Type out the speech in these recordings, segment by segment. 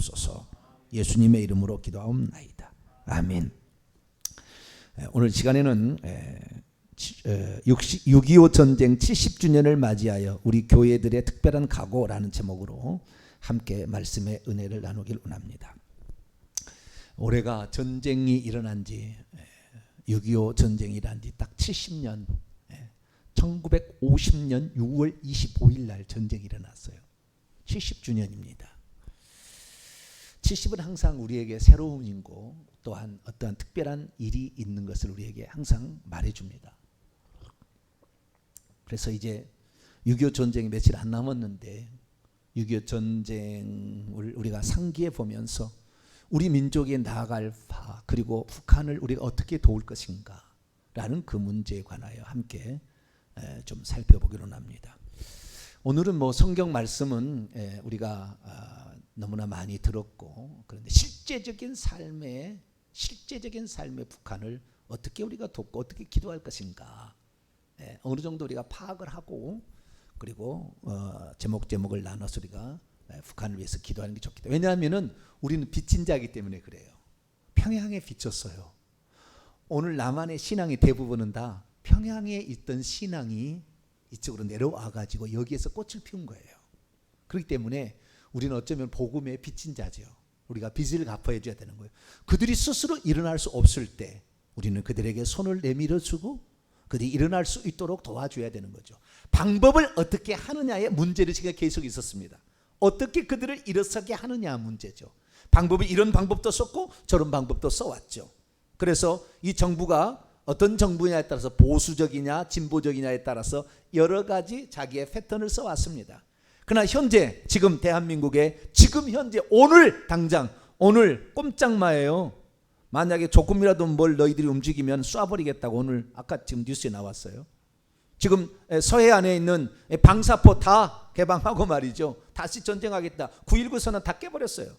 주옵소서. 예수님의 이름으로 기도하옵나이다. 아멘. 오늘 시간에는 6.25 전쟁 70주년을 맞이하여 우리 교회들의 특별한 각오라는 제목으로 함께 말씀의 은혜를 나누길 원합니다. 올해가 전쟁이 일어난 지 6.25 전쟁이 일어난 지 딱 70년, 1950년 6월 25일 날 전쟁이 일어났어요. 70주년입니다. 70은 항상 우리에게 새로운 일이고 또한 어떠한 특별한 일이 있는 것을 우리에게 항상 말해줍니다. 그래서 이제 6.25 전쟁이 며칠 안 남았는데 6.25 전쟁을 우리가 상기해 보면서 우리 민족이 나아갈 바 그리고 북한을 우리가 어떻게 도울 것인가 라는 그 문제에 관하여 함께 좀 살펴보기로 합니다. 오늘은 성경 말씀은 우리가 너무나 많이 들었고, 그런데 실제적인 삶의 북한을 어떻게 우리가 돕고 어떻게 기도할 것인가 어느 정도 우리가 파악을 하고, 그리고 제목을 나눠서 우리가 북한을 위해서 기도하는 게 좋겠다. 왜냐하면은 우리는 빚진 자이기 때문에 그래요. 평양에 비쳤어요. 오늘 남한의 신앙이 대부분은 다 평양에 있던 신앙이 이쪽으로 내려와 가지고 여기에서 꽃을 피운 거예요. 그렇기 때문에 우리는 어쩌면 복음의 빚진 자죠. 우리가 빚을 갚아야 줘야 되는 거예요. 그들이 스스로 일어날 수 없을 때 우리는 그들에게 손을 내밀어 주고 그들이 일어날 수 있도록 도와줘야 되는 거죠. 방법을 어떻게 하느냐의 문제를 제가 계속 있었습니다. 어떻게 그들을 일어서게 하느냐 문제죠. 방법이 이런 방법도 썼고 저런 방법도 써왔죠. 그래서 이 정부가 어떤 정부냐에 따라서 보수적이냐 진보적이냐에 따라서 여러 가지 자기의 패턴을 써왔습니다. 그러나 현재 지금 대한민국에 지금 현재 오늘 당장 오늘 꼼짝마예요. 만약에 조금이라도 뭘 너희들이 움직이면 쏴버리겠다고 오늘 아까 지금 뉴스에 나왔어요. 지금 서해안에 있는 방사포 다 개방하고 말이죠. 다시 전쟁하겠다. 9.19 선언 다 깨버렸어요.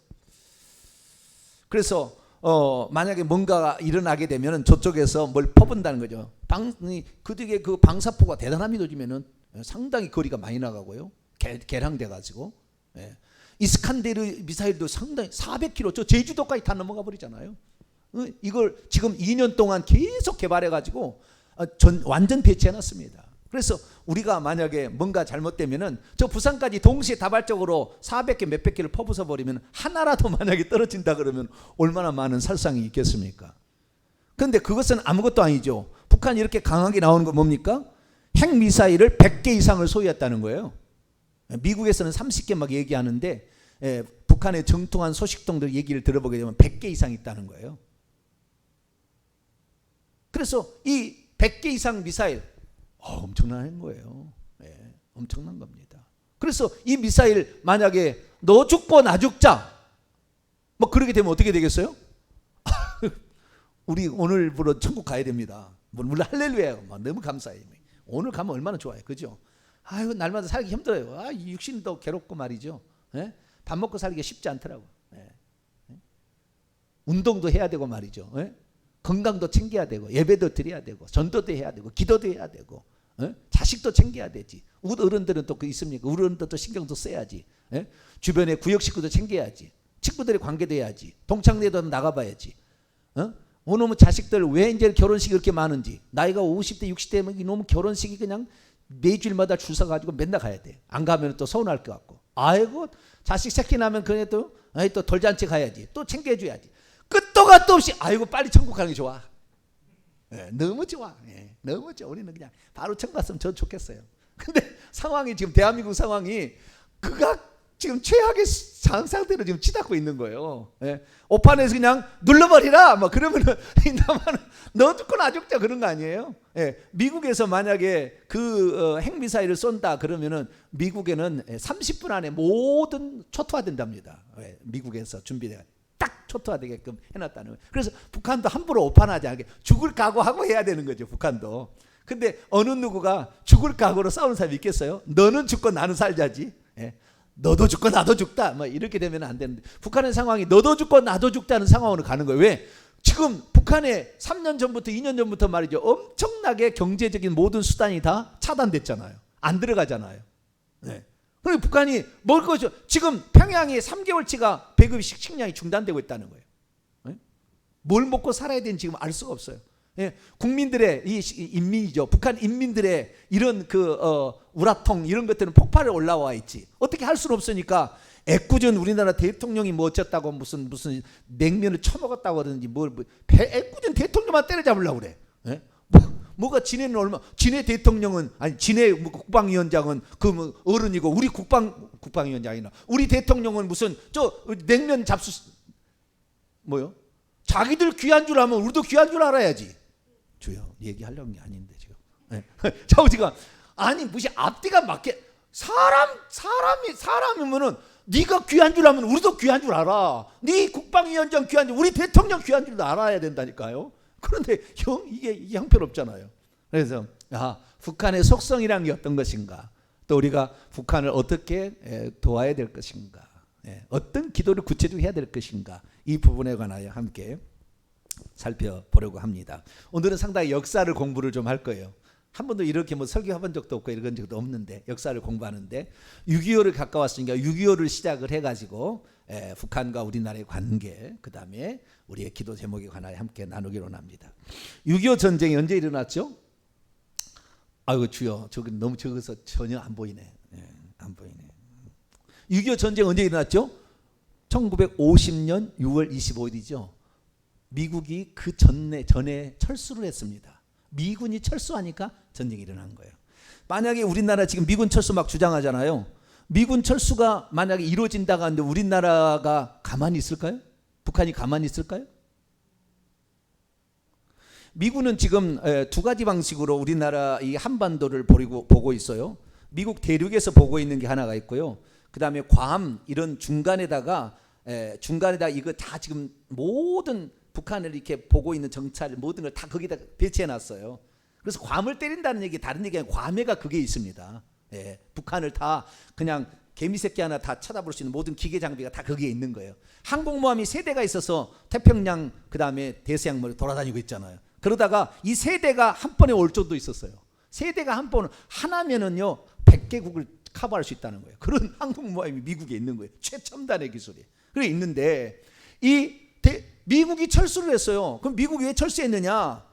그래서 만약에 뭔가 일어나게 되면 저쪽에서 뭘 퍼본다는 거죠. 그들의 그 방사포가 대단합니다. 요즘에는 상당히 거리가 많이 나가고요. 개량돼 가지고 이스칸데르 미사일도 상당히 400km 저 제주도까지 다 넘어가 버리잖아요. 이걸 지금 2년 동안 계속 개발해 가지고 완전 배치해 놨습니다. 그래서 우리가 만약에 뭔가 잘못되면은 저 부산까지 동시에 다발적으로 400개 몇백 개를 퍼부숴 버리면 하나라도 만약에 떨어진다 그러면 얼마나 많은 살상이 있겠습니까? 그런데 그것은 아무것도 아니죠. 북한이 이렇게 강하게 나오는 건 뭡니까? 핵미사일을 100개 이상을 소유했다는 거예요. 미국에서는 30개 막 얘기하는데 북한의 정통한 소식통들 얘기를 들어보게 되면 100개 이상 있다는 거예요. 그래서 이 100개 이상 미사일 엄청난 거예요. 엄청난 겁니다. 그래서 이 미사일 만약에 너 죽고 나 죽자 그렇게 되면 어떻게 되겠어요? 우리 오늘부로 천국 가야 됩니다. 물론 할렐루야 너무 감사해요. 오늘 가면 얼마나 좋아요. 그죠? 아유 날마다 살기 힘들어요. 이 육신도 괴롭고 말이죠. 밥 먹고 살기가 쉽지 않더라고. 운동도 해야 되고 말이죠. 건강도 챙겨야 되고 예배도 드려야 되고 전도도 해야 되고 기도도 해야 되고 자식도 챙겨야 되지. 어른들은 또 그 있습니까? 어른들도 신경도 써야지. 주변에 구역 식구도 챙겨야지. 친구들의 관계도 해야지. 동창회도 나가봐야지. 오놈의 자식들 왜 이제 결혼식이 그렇게 많은지. 나이가 50대 60대면 이놈의 결혼식이 그냥 매주일마다 줄 서가지고 맨날 가야 돼. 안 가면 또 서운할 것 같고. 아이고 자식 새끼 나면 그래도 또 돌잔치 가야지. 또 챙겨줘야지. 끝도 갓도 없이 아이고 빨리 천국 가는 게 좋아. 너무 좋아. 너무 좋아. 우리는 그냥 바로 천국 갔으면 저 좋겠어요. 근데 상황이 지금 대한민국 상황이 극악 지금 최악의 상태로 지금 치닫고 있는 거예요. 오판에서 그냥 눌러버리라. 그러면은 너 죽고 나 죽자 그런 거 아니에요? 미국에서 만약에 그 핵미사일을 쏜다 그러면은 미국에는 30분 안에 모든 초토화된답니다. 미국에서 준비돼. 딱 초토화되게끔 해놨다는 거예요. 그래서 북한도 함부로 오판하지 않게 죽을 각오하고 해야 되는 거죠. 북한도. 근데 어느 누구가 죽을 각오로 싸우는 사람이 있겠어요? 너는 죽고 나는 살자지. 너도 죽고 나도 죽다. 이렇게 되면 안 되는데 북한의 상황이 너도 죽고 나도 죽다는 상황으로 가는 거예요. 왜? 지금 북한에 3년 전부터 2년 전부터 말이죠. 엄청나게 경제적인 모든 수단이 다 차단됐잖아요. 안 들어가잖아요. 그럼 북한이 먹을 거죠. 지금 평양에 3개월치가 배급이 식량이 중단되고 있다는 거예요. 예? 뭘 먹고 살아야 되는지 지금 알 수가 없어요. 예? 국민들의 이 인민이죠. 북한 인민들의 이런 우라통 이런 것들은 폭발에 올라와 있지. 어떻게 할 수는 없으니까 애꿎은 우리나라 대통령이 뭐 어쨌다고 무슨 냉면을 처먹었다고 하든지 애꿎은 대통령만 때려잡으려고 그래. 예? 뭐가 지네는 지네 대통령은 아니 지네 국방위원장은 그 어른이고 우리 국방위원장이나 우리 대통령은 무슨 냉면 잡수 뭐요? 자기들 귀한 줄 알면 우리도 귀한 줄 알아야지. 주요 얘기하려는 게 아닌데 지금. 네. 자 우리가 아니 무슨 앞뒤가 맞게 사람이면은 네가 귀한 줄 알면 우리도 귀한 줄 알아. 네 국방위원장 귀한 줄 우리 대통령 귀한 줄도 알아야 된다니까요. 그런데 이게 형편없잖아요. 그래서 북한의 속성이란 게 어떤 것인가, 또 우리가 북한을 어떻게 도와야 될 것인가, 어떤 기도를 구체적으로 해야 될 것인가, 이 부분에 관하여 함께 살펴보려고 합니다. 오늘은 상당히 역사를 공부를 좀 할 거예요. 한 번도 이렇게 뭐 설교해본 적도 없고 이런 적도 없는데 역사를 공부하는데 6.25를 가까웠으니까 6.25를 시작을 해가지고 북한과 우리나라의 관계, 그 다음에 우리의 기도 제목에 관하여 함께 나누기로 합니다. 6.25 전쟁이 언제 일어났죠? 아이고 주여, 저기 너무 적어서 전혀 안 보이네. 안 보이네. 6.25 전쟁 언제 일어났죠? 1950년 6월 25일이죠. 미국이 그 전에 철수를 했습니다. 미군이 철수하니까 전쟁이 일어난 거예요. 만약에 우리나라 지금 미군 철수 막 주장하잖아요. 미군 철수가 만약에 이루어진다고 하는데 우리나라가 가만히 있을까요? 북한이 가만히 있을까요? 미군은 지금 두 가지 방식으로 우리나라 이 한반도를 보고 있어요. 미국 대륙에서 보고 있는 게 하나가 있고요. 그 다음에 괌 이런 중간에다가 이거 다 지금 모든 북한을 이렇게 보고 있는 정찰 모든 걸 다 거기다 배치해 놨어요. 그래서 괌을 때린다는 얘기 다른 얘기 아니고 괌에가 그게 있습니다. 북한을 다 그냥 개미새끼 하나 다 쳐다볼 수 있는 모든 기계 장비가 다 거기에 있는 거예요. 항공모함이 3대가 있어서 태평양 그 다음에 대서양물에 돌아다니고 있잖아요. 그러다가 이 3대가 한 번에 올 적도 있었어요. 3대가 한 번 하나면은요 100개국을 커버할 수 있다는 거예요. 그런 항공모함이 미국에 있는 거예요. 최첨단의 기술이. 그래 있는데 미국이 철수를 했어요. 그럼 미국이 왜 철수했느냐?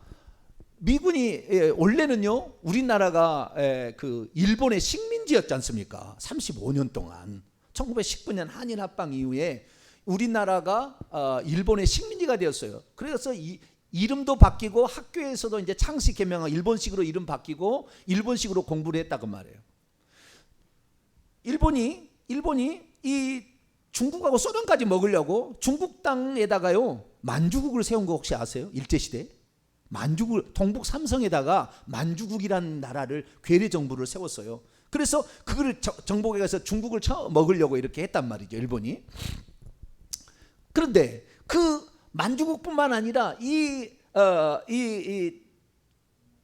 미군이 원래는요 우리나라가 그 일본의 식민지였지 않습니까? 35년 동안 1919년 한일 합방 이후에 우리나라가 일본의 식민지가 되었어요. 그래서 이름도 바뀌고 학교에서도 이제 창씨 개명한 일본식으로 이름 바뀌고 일본식으로 공부를 했다고 말해요. 일본이 이 중국하고 소련까지 먹으려고 중국 땅에다가요 만주국을 세운 거 혹시 아세요? 일제시대 만주국 동북 삼성에다가 만주국이라는 나라를 괴뢰 정부를 세웠어요. 그래서 그거를 정복해 가서 중국을 먹으려고 이렇게 했단 말이죠, 일본이. 그런데 그 만주국뿐만 아니라 이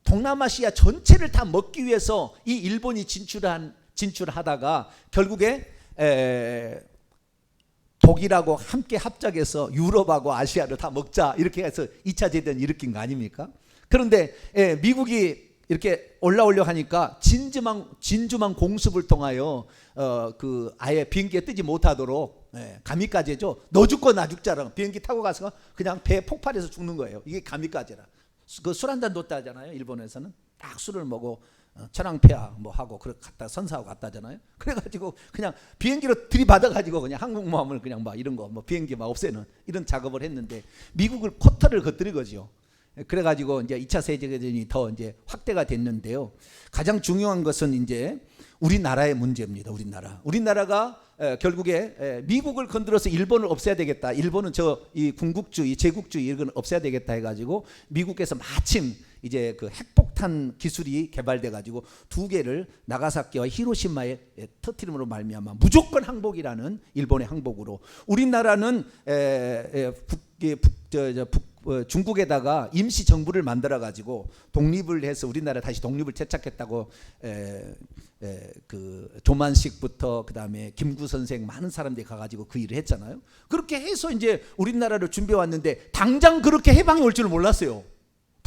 동남아시아 전체를 다 먹기 위해서 이 일본이 진출하다가 결국에 독일하고 함께 합작해서 유럽하고 아시아를 다 먹자 이렇게 해서 2차 대전 일으킨 거 아닙니까? 그런데 미국이 이렇게 올라오려 하니까 진주만 공습을 통하여 그 아예 비행기에 뜨지 못하도록 가미까지죠. 너 죽고 나 죽자랑 비행기 타고 가서 그냥 배 폭발해서 죽는 거예요. 이게 가미까지라. 그 술 한잔 뒀다 하잖아요. 일본에서는 딱 술을 먹고 천황폐하 뭐 하고 그렇게 갔다 선사하고 갔다잖아요. 그래가지고 그냥 비행기로 들이받아가지고 그냥 항공모함을 그냥 막 이런 거 뭐 비행기 막 없애는 이런 작업을 했는데 미국을 코터를 걷들인 거죠. 그래가지고 이제 2차 세계대전이 더 이제 확대가 됐는데요. 가장 중요한 것은 이제 우리나라의 문제입니다. 우리나라가 결국에 미국을 건드려서 일본을 없애야 되겠다. 일본은 이 군국주의, 제국주의 이런 건 없애야 되겠다 해가지고 미국에서 마침 이제 그 핵폭탄 기술이 개발돼 가지고 2개를 나가사키와 히로시마에 터뜨림으로 말미암아 무조건 항복이라는 일본의 항복으로 우리나라는 중국에다가 임시 정부를 만들어 가지고 독립을 해서 우리나라 다시 독립을 되찾겠다고 그 조만식부터 그다음에 김구 선생 많은 사람들이 가가지고 그 일을 했잖아요. 그렇게 해서 이제 우리나라를 준비해 왔는데 당장 그렇게 해방이 올 줄 몰랐어요.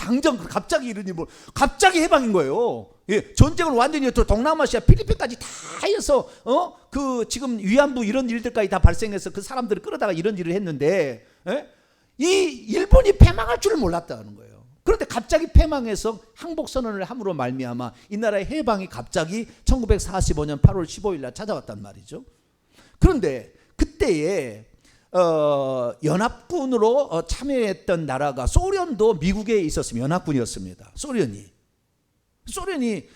당장 갑자기 이러니 뭐 갑자기 해방인 거예요. 예, 전쟁을 완전히 또 동남아시아 필리핀까지 다 해서 그 지금 위안부 이런 일들까지 다 발생해서 그 사람들을 끌어다가 이런 일을 했는데 이 일본이 패망할 줄을 몰랐다는 거예요. 그런데 갑자기 패망해서 항복 선언을 함으로 말미암아 이 나라의 해방이 갑자기 1945년 8월 15일 날 찾아왔단 말이죠. 그런데 그때에 연합군으로 참여했던 나라가 소련도 미국에 있었으면 연합군이었습니다. 소련이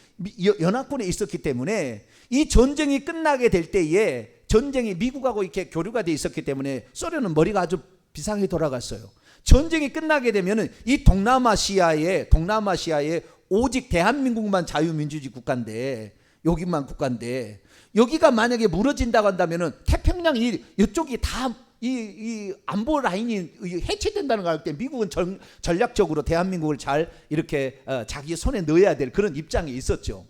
연합군에 있었기 때문에 이 전쟁이 끝나게 될 때에 전쟁이 미국하고 이렇게 교류가 돼 있었기 때문에 소련은 머리가 아주 비상하게 돌아갔어요. 전쟁이 끝나게 되면은 이 동남아시아에 오직 대한민국만 자유민주주의 국가인데 여기만 국가인데 여기가 만약에 무너진다고 한다면은 태평양 이쪽이 다 이 안보 라인이 해체된다는 걸 알 때 미국은 전략적으로 대한민국을 잘 이렇게 자기 손에 넣어야 될 그런 입장에 있었죠.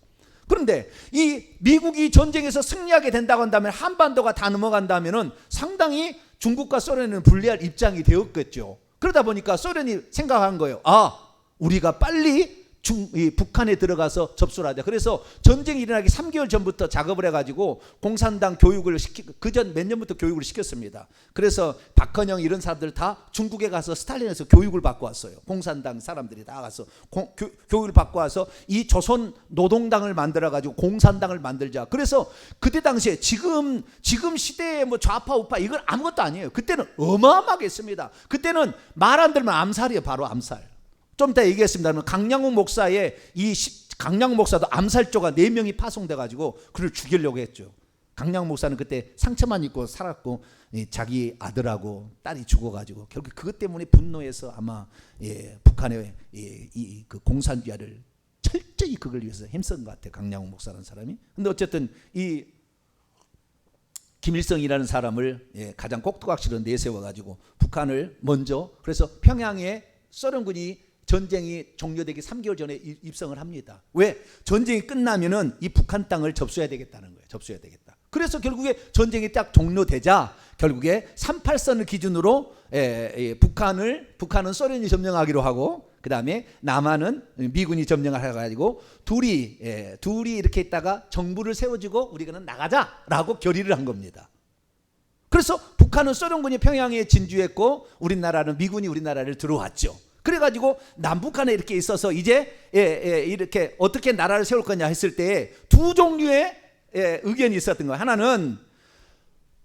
그런데 이 미국이 전쟁에서 승리하게 된다고 한다면 한반도가 다 넘어간다면은 상당히 중국과 소련은 불리할 입장이 되었겠죠. 그러다 보니까 소련이 생각한 거예요. 우리가 빨리 북한에 들어가서 접수를 하자. 그래서 전쟁이 일어나기 3개월 전부터 작업을 해가지고 공산당 교육을 그전 몇 년부터 교육을 시켰습니다. 그래서 박헌영 이런 사람들 다 중국에 가서 스탈린에서 교육을 받고 왔어요. 공산당 사람들이 다 가서 교육을 받고 와서 이 조선 노동당을 만들어가지고 공산당을 만들자. 그래서 그때 당시에 지금 시대에 뭐 좌파 우파 이건 아무것도 아니에요. 그때는 어마어마하게 했습니다. 그때는 말 안 들으면 암살이에요. 바로 암살. 좀 이따 얘기했습니다만 강량욱 목사의 강량욱 목사도 암살조가 4명이 파송돼 가지고 그를 죽이려고 했죠. 강량욱 목사는 그때 상처만 입고 살았고 자기 아들하고 딸이 죽어가지고 결국 그것 때문에 분노해서 아마 북한의 그 공산주의를 철저히 그걸 위해서 힘쓴 것 같아요. 강량욱 목사라는 사람이. 근데 어쨌든 이 김일성이라는 사람을 가장 꼭두각시로 내세워가지고 북한을 먼저 그래서 평양에 소련군이 전쟁이 종료되기 3개월 전에 입성을 합니다. 왜? 전쟁이 끝나면은 이 북한 땅을 접수해야 되겠다는 거예요. 접수해야 되겠다. 그래서 결국에 전쟁이 딱 종료되자 결국에 38선을 기준으로 북한은 소련이 점령하기로 하고 그 다음에 남한은 미군이 점령을 해가지고 둘이 이렇게 있다가 정부를 세워주고 우리는 나가자라고 결의를 한 겁니다. 그래서 북한은 소련군이 평양에 진주했고 우리나라는 미군이 우리나라를 들어왔죠. 그래가지고 남북한에 이렇게 있어서 이제 이렇게 어떻게 나라를 세울 거냐 했을 때 두 종류의 의견이 있었던 거예요. 하나는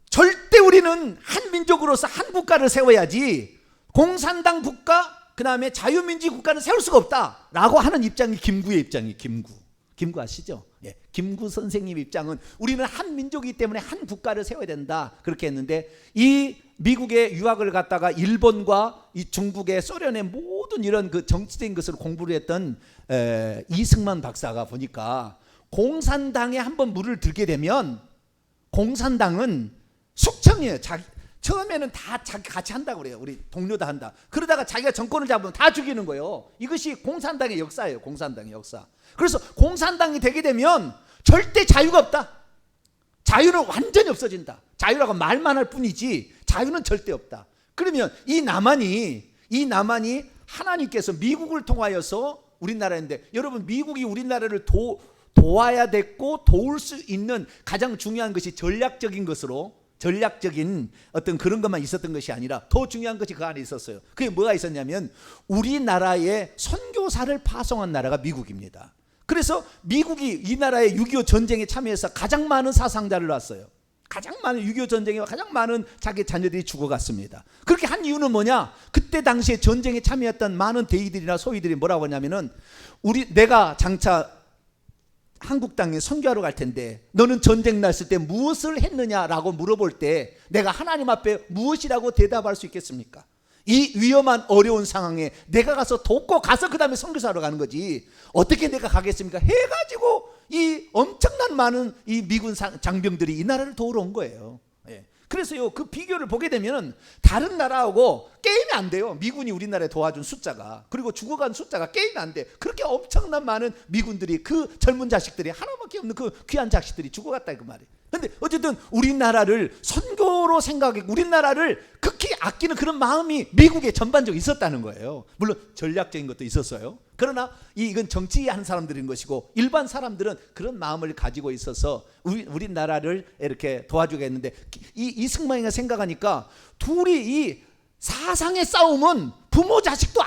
절대 우리는 한 민족으로서 한 국가를 세워야지 공산당 국가 그 다음에 자유민주주의 국가는 세울 수가 없다라고 하는 입장이 김구의 입장이 김구 아시죠? 김구 선생님 입장은 우리는 한 민족이기 때문에 한 국가를 세워야 된다 그렇게 했는데 이 미국의 유학을 갔다가 일본과 이 중국의 소련의 모든 이런 그 정치적인 것을 공부를 했던 이승만 박사가 보니까 공산당에 한번 물을 들게 되면 공산당은 숙청이에요. 처음에는 다 자기 같이 한다고 그래요. 우리 동료 다 한다. 그러다가 자기가 정권을 잡으면 다 죽이는 거예요. 이것이 공산당의 역사예요. 공산당의 역사. 그래서 공산당이 되게 되면 절대 자유가 없다. 자유는 완전히 없어진다. 자유라고 말만 할 뿐이지 자유는 절대 없다. 그러면 이 남한이 하나님께서 미국을 통하여서 우리나라인데 여러분 미국이 우리나라를 도와야 됐고 도울 수 있는 가장 중요한 것이 전략적인 어떤 그런 것만 있었던 것이 아니라 더 중요한 것이 그 안에 있었어요. 그게 뭐가 있었냐면 우리나라에 선교사를 파송한 나라가 미국입니다. 그래서 미국이 이 나라의 6.25 전쟁에 참여해서 가장 많은 사상자를 낳았어요. 가장 많은 6.25 전쟁에 가장 많은 자기 자녀들이 죽어갔습니다. 그렇게 한 이유는 뭐냐? 그때 당시에 전쟁에 참여했던 많은 대의들이나 소위들이 뭐라고 하냐면은 내가 장차 한국 땅에 선교하러 갈 텐데 너는 전쟁 났을 때 무엇을 했느냐라고 물어볼 때 내가 하나님 앞에 무엇이라고 대답할 수 있겠습니까? 이 위험한 어려운 상황에 내가 가서 돕고 가서 그 다음에 선교사하러 가는 거지 어떻게 내가 가겠습니까? 해가지고 이 엄청난 많은 이 미군 장병들이 이 나라를 도우러 온 거예요. 그래서요 그 비교를 보게 되면 다른 나라하고 게임이 안 돼요. 미군이 우리나라에 도와준 숫자가 그리고 죽어간 숫자가 게임이 안 돼. 그렇게 엄청난 많은 미군들이 그 젊은 자식들이 하나밖에 없는 그 귀한 자식들이 죽어갔다 그 말이에요. 근데 어쨌든 우리나라를 선교로 생각하고 우리나라를 극히 아끼는 그런 마음이 미국에 전반적으로 있었다는 거예요. 물론 전략적인 것도 있었어요. 그러나 이건 정치하는 사람들인 것이고 일반 사람들은 그런 마음을 가지고 있어서 우리나라를 이렇게 도와주겠는데 이승만이가 생각하니까 둘이 이 사상의 싸움은 부모 자식도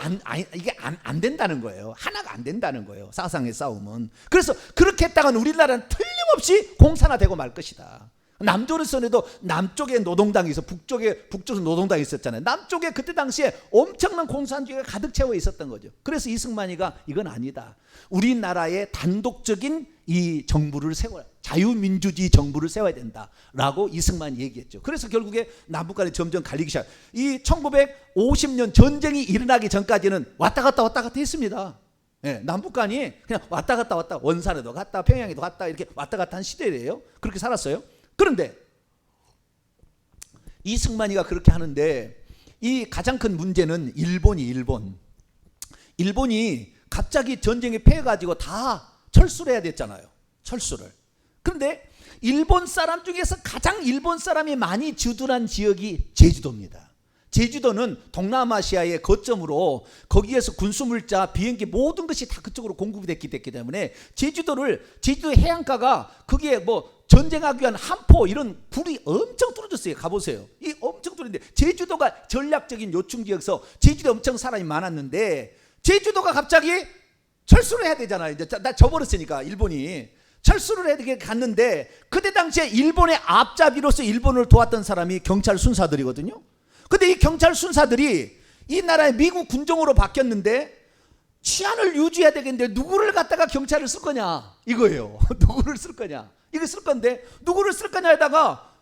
이게 안 된다는 거예요. 하나가 안 된다는 거예요. 사상의 싸움은. 그래서 그렇게 했다가는 우리나라는 틀림없이 공산화되고 말 것이다. 남조선에도 남쪽에 노동당이 있어 북쪽에 노동당이 있었잖아요. 남쪽에 그때 당시에 엄청난 공산주의가 가득 채워 있었던 거죠. 그래서 이승만이가 이건 아니다. 우리나라의 단독적인 이 정부를 세워야, 자유민주주의 정부를 세워야 된다라고 이승만이 얘기했죠. 그래서 결국에 남북 간에 점점 갈리기 시작. 이 1950년 전쟁이 일어나기 전까지는 왔다 갔다 했습니다. 예, 남북 간이 그냥 왔다 갔다 원산에도 갔다 평양에도 갔다 이렇게 왔다 갔다 한 시대예요. 그렇게 살았어요. 그런데 이승만이가 그렇게 하는데 이 가장 큰 문제는 일본이 갑자기 전쟁에 패해가지고 다 철수를 해야 됐잖아요. 철수를. 그런데 일본 사람 중에서 가장 일본 사람이 많이 주둔한 지역이 제주도입니다. 제주도는 동남아시아의 거점으로 거기에서 군수물자, 비행기 모든 것이 다 그쪽으로 공급이 됐기 때문에 제주도 해안가가 거기에 뭐 전쟁하기 위한 함포 이런 불이 엄청 뚫어졌어요. 가보세요. 이 엄청 뚫어졌는데 제주도가 전략적인 요충지여서 제주도에 엄청 사람이 많았는데 제주도가 갑자기 철수를 해야 되잖아요. 이제 나 져버렸으니까 일본이 철수를 해야 되게 갔는데 그때 당시에 일본의 앞잡이로서 일본을 도왔던 사람이 경찰 순사들이거든요. 근데 이 경찰 순사들이 이 나라의 미국 군종으로 바뀌었는데 치안을 유지해야 되겠는데 누구를 갖다가 경찰을 쓸 거냐 이거예요. 누구를 쓸 거냐. 이거 쓸 건데 누구를 쓸 거냐 하다가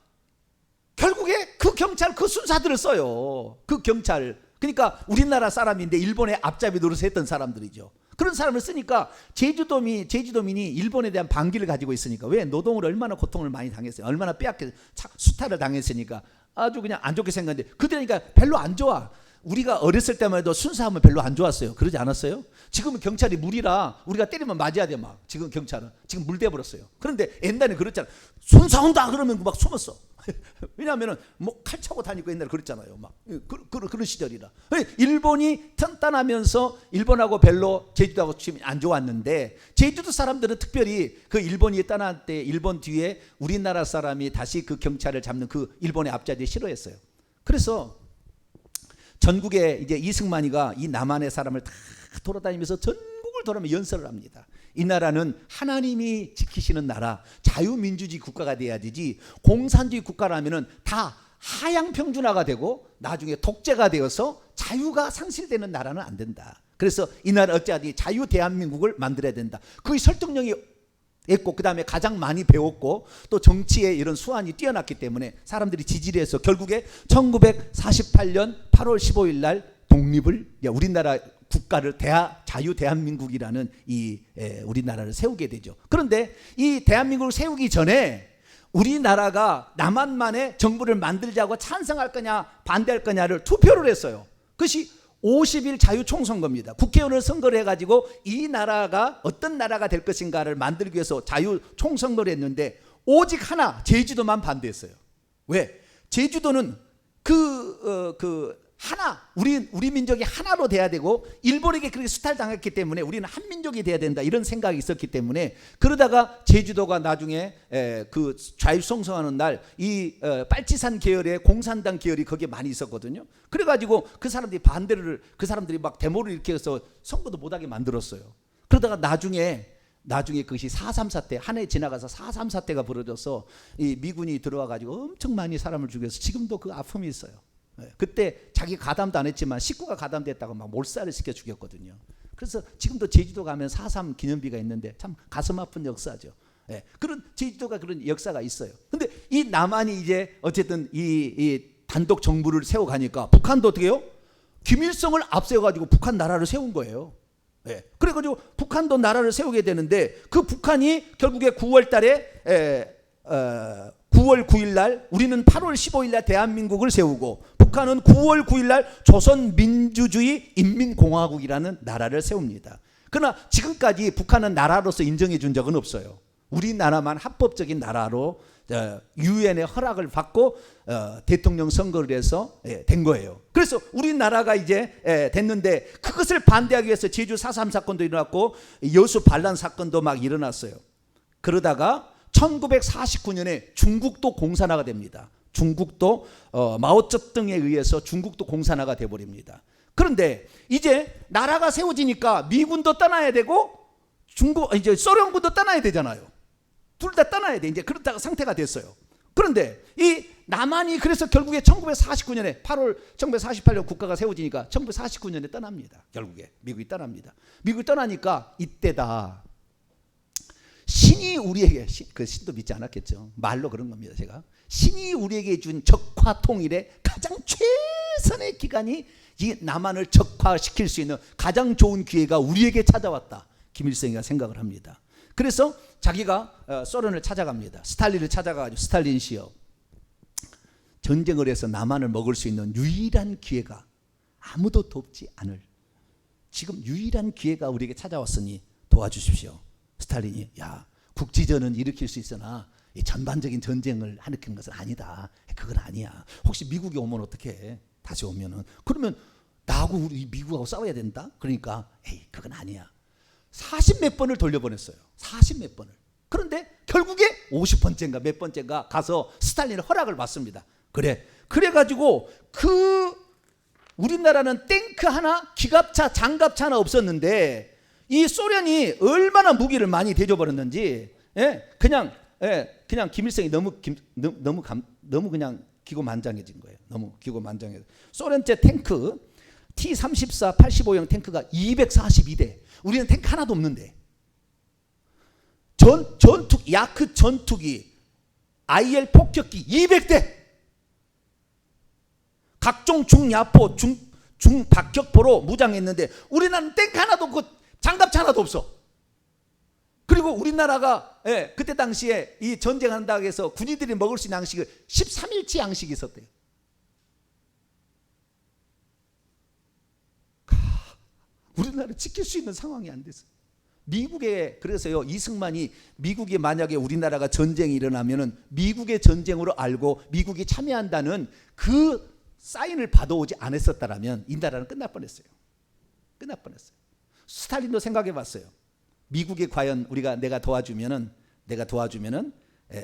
결국에 그 경찰 그 순사들을 써요. 그 경찰. 그러니까 우리나라 사람인데 일본의 앞잡이 노릇을 했던 사람들이죠. 그런 사람을 쓰니까 제주도민이 일본에 대한 반기를 가지고 있으니까 왜 노동을 얼마나 고통을 많이 당했어요. 얼마나 빼앗겨 수탈을 당했으니까 아주 그냥 안 좋게 생각했는데 그러니까 별로 안 좋아. 우리가 어렸을 때만 해도 순사하면 별로 안 좋았어요. 그러지 않았어요? 지금은 경찰이 물이라 우리가 때리면 맞아야 돼 막. 지금 경찰은 지금 물돼 버렸어요. 그런데 옛날에 그랬잖아. 순사온다 그러면 막 숨었어. 왜냐하면은 뭐 칼 차고 다니고 옛날에 그랬잖아요. 막 그런 시절이라. 일본이 튼튼하면서 일본하고 별로 제주도하고 지금 안 좋았는데 제주도 사람들은 특별히 그 일본이 떠날 때 일본 뒤에 우리나라 사람이 다시 그 경찰을 잡는 그 일본의 앞잡이 싫어했어요. 그래서 전국에 이제 이승만이가 이 남한의 사람을 다 돌아다니면서 전국을 돌아다니며 연설을 합니다. 이 나라는 하나님이 지키시는 나라, 자유민주주의 국가가 돼야 되지 공산주의 국가라면은 다 하향평준화가 되고 나중에 독재가 되어서 자유가 상실되는 나라는 안 된다. 그래서 이 나라 어찌하든지 자유 대한민국을 만들어야 된다. 그게 설득력이 있고 그 다음에 가장 많이 배웠고 또 정치에 이런 수완이 뛰어났기 때문에 사람들이 지지를 해서 결국에 1948년 8월 15일 날 독립을 우리나라 국가를 자유 대한민국이라는 이 우리나라를 세우게 되죠. 그런데 이 대한민국을 세우기 전에 우리나라가 남한만의 정부를 만들자고 찬성할 거냐 반대할 거냐를 투표를 했어요. 그것이 50일 자유총선거입니다. 국회의원을 선거를 해가지고 이 나라가 어떤 나라가 될 것인가를 만들기 위해서 자유총선거를 했는데 오직 하나 제주도만 반대했어요. 왜? 제주도는 하나 우리 민족이 하나로 돼야 되고 일본에게 그렇게 수탈당했기 때문에 우리는 한 민족이 돼야 된다 이런 생각이 있었기 때문에 그러다가 제주도가 나중에 그 자유총선하는 날 이 빨치산 계열의 공산당 계열이 거기에 많이 있었거든요. 그래가지고 그 사람들이 막 데모를 일으켜서 선거도 못하게 만들었어요. 그러다가 나중에 그것이 4.3 사태 한 해 지나가서 4.3 사태가 벌어져서 이 미군이 들어와가지고 엄청 많이 사람을 죽여서 지금도 그 아픔이 있어요. 그때 자기 가담도 안 했지만 식구가 가담됐다고 막 몰살을 시켜 죽였거든요. 그래서 지금도 제주도 가면 4.3 기념비가 있는데 참 가슴 아픈 역사죠. 그런 제주도가 그런 역사가 있어요. 근데 이 남한이 이제 어쨌든 이 단독 정부를 세워가니까 북한도 어떻게 해요? 김일성을 앞세워가지고 북한 나라를 세운 거예요. 그래가지고 북한도 나라를 세우게 되는데 그 북한이 결국에 9월 달에 9월 9일 날 우리는 8월 15일 날 대한민국을 세우고 북한은 9월 9일 날 조선민주주의 인민공화국이라는 나라를 세웁니다. 그러나 지금까지 북한은 나라로서 인정해 준 적은 없어요. 우리나라만 합법적인 나라로 유엔의 허락을 받고 대통령 선거를 해서 된 거예요. 그래서 우리나라가 이제 됐는데 그것을 반대하기 위해서 제주 4.3 사건도 일어났고 여수 반란 사건도 막 일어났어요. 그러다가 1949년에 중국도 공산화가 됩니다. 중국도 마오쩌둥에 의해서 중국도 공산화가 돼버립니다. 그런데 이제 나라가 세워지니까 미군도 떠나야 되고 이제 소련군도 떠나야 되잖아요. 둘 다 떠나야 돼. 이제 그렇다가 상태가 됐어요. 그런데 이 남한이 그래서 결국에 1949년에 8월 1948년 국가가 세워지니까 1949년에 떠납니다. 결국에 미국이 떠납니다. 미국이 떠나니까 이때다. 신이 우리에게, 그 신도 믿지 않았겠죠. 말로 그런 겁니다. 제가 신이 우리에게 준 적화 통일의 가장 최선의 기간이 이 남한을 적화시킬 수 있는 가장 좋은 기회가 우리에게 찾아왔다. 김일성이가 생각을 합니다. 그래서 자기가 소련을 찾아갑니다. 스탈린을 찾아가가지고 스탈린 씨여, 전쟁을 해서 남한을 먹을 수 있는 유일한 기회가 아무도 돕지 않을 지금 유일한 기회가 우리에게 찾아왔으니 도와주십시오. 스탈린이 야, 국지전은 일으킬 수 있으나 이 전반적인 전쟁을 일으키는 것은 아니다. 그건 아니야. 혹시 미국이 오면 어떡해? 다시 오면은 그러면 나하고 우리 미국하고 싸워야 된다? 그러니까 에이, 그건 아니야. 40몇 번을 돌려보냈어요. 40몇 번을. 그런데 결국에 50번째인가 몇 번째인가 가서 스탈린의 허락을 받습니다. 그래가지고 우리나라는 탱크 하나, 기갑차, 장갑차 하나 없었는데 이 소련이 얼마나 무기를 많이 대줘버렸는지, 그냥 김일성이 너무 그냥 기고만장해진 거예요. 너무 기고만장해. 소련제 탱크 T-34 85형 탱크가 242대. 우리는 탱크 하나도 없는데. 야크 전투기, IL 폭격기 200대. 각종 중야포, 중박격포로 무장했는데 우리나라는 탱크 하나도 없고 장갑차 하나도 없어. 그리고 우리나라가 그때 당시에 이 전쟁한다고 해서 군인들이 먹을 수 있는 양식을 13일치 양식이 있었대요. 우리나라를 지킬 수 있는 상황이 안 됐어요. 미국에, 그래서요, 이승만이 미국이 만약에 우리나라가 전쟁이 일어나면은 미국의 전쟁으로 알고 미국이 참여한다는 그 사인을 받아오지 않았었다라면 이 나라는 끝날 뻔했어요. 끝날 뻔했어요. 스탈린도 생각해 봤어요. 미국이 과연 내가 도와주면은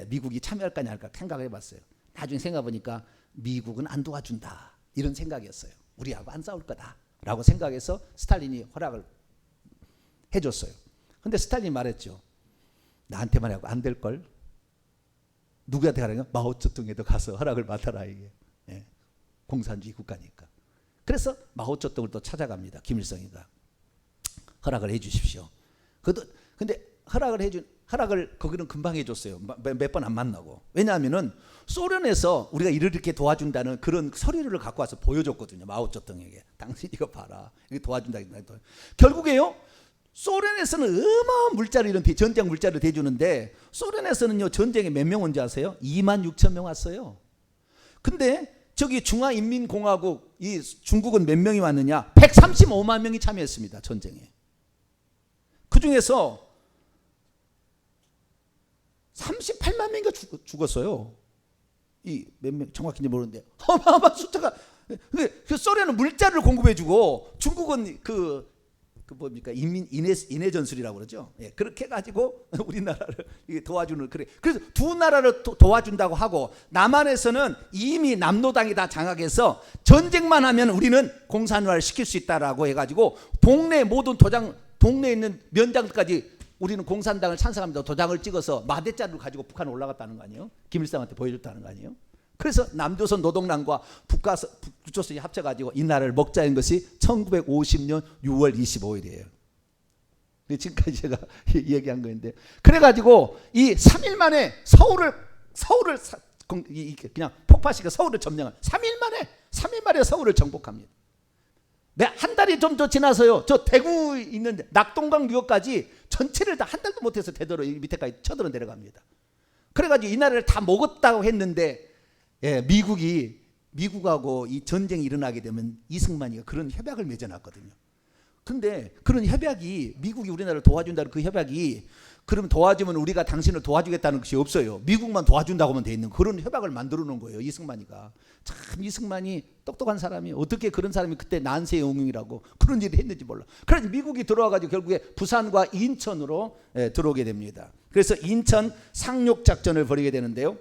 미국이 참여할까 안 할까 생각해 봤어요. 나중에 생각해 보니까 미국은 안 도와준다. 이런 생각이었어요. 우리하고 안 싸울 거다라고 생각해서 스탈린이 허락을 해줬어요. 근데 스탈린이 말했죠. 나한테만 하고 안 될 걸. 누구한테 하라냐? 마오쩌둥에도 가서 허락을 맡아라 이게. 공산주의 국가니까. 그래서 마오쩌둥을 또 찾아갑니다. 김일성이가. 허락을 해 주십시오. 근데 허락을 거기는 금방 해줬어요. 몇 번 안 만나고. 왜냐하면은 소련에서 우리가 이렇게 도와준다는 그런 서류를 갖고 와서 보여줬거든요. 마오쩌둥에게. 당신 이거 봐라. 이거 도와준다. 결국에요. 소련에서는 어마어마한 물자를 이런 전쟁 물자를 대주는데 소련에서는요 전쟁에 몇 명 온지 아세요? 26,000명 왔어요. 근데 저기 중화인민공화국 이 중국은 몇 명이 왔느냐? 135만 명이 참여했습니다. 전쟁에. 그 중에서 38만 명이 죽었어요. 이 몇 명 정확히는 모르는데 어마어마한 숫자가. 그 소련은 물자를 공급해주고 중국은 뭡니까 인해 전술이라고 그러죠. 그렇게 해가지고 우리나라를 도와주는 그래서 두 나라를 도와준다고 하고 남한에서는 이미 남노당이 다 장악해서 전쟁만 하면 우리는 공산화를 시킬 수 있다라고 해가지고 동네 모든 동네에 있는 면장까지 우리는 공산당을 찬성합니다. 도장을 찍어서 마대자루를 가지고 북한에 올라갔다는 거 아니에요? 김일성한테 보여줬다는 거 아니에요? 그래서 남조선 노동당과 북조선이 합쳐가지고 이 나라를 먹자는 것이 1950년 6월 25일이에요. 지금까지 제가 얘기한 거인데, 그래가지고 이 3일 만에 서울을 그냥 폭파시켜 서울을 점령한 3일 만에 서울을 정복합니다. 한 달이 좀 더 지나서요. 저 대구에 있는 낙동강 유역까지 전체를 다 한 달도 못해서 대도로 밑에까지 쳐들어 내려갑니다. 그래가지고 이 나라를 다 먹었다고 했는데 미국하고 이 전쟁이 일어나게 되면 이승만이가 그런 협약을 맺어놨거든요. 근데 그런 협약이 미국이 우리나라를 도와준다는 그 협약이 그럼 도와주면 우리가 당신을 도와주겠다는 것이 없어요. 미국만 도와준다고 하면 돼 있는 그런 협약을 만들어 놓은 거예요. 이승만이가. 참 이승만이 똑똑한 사람이 어떻게 그런 사람이 그때 난세 영웅이라고 그런 일을 했는지 몰라. 그래서 미국이 들어와가지고 결국에 부산과 인천으로 들어오게 됩니다. 그래서 인천 상륙 작전을 벌이게 되는데요.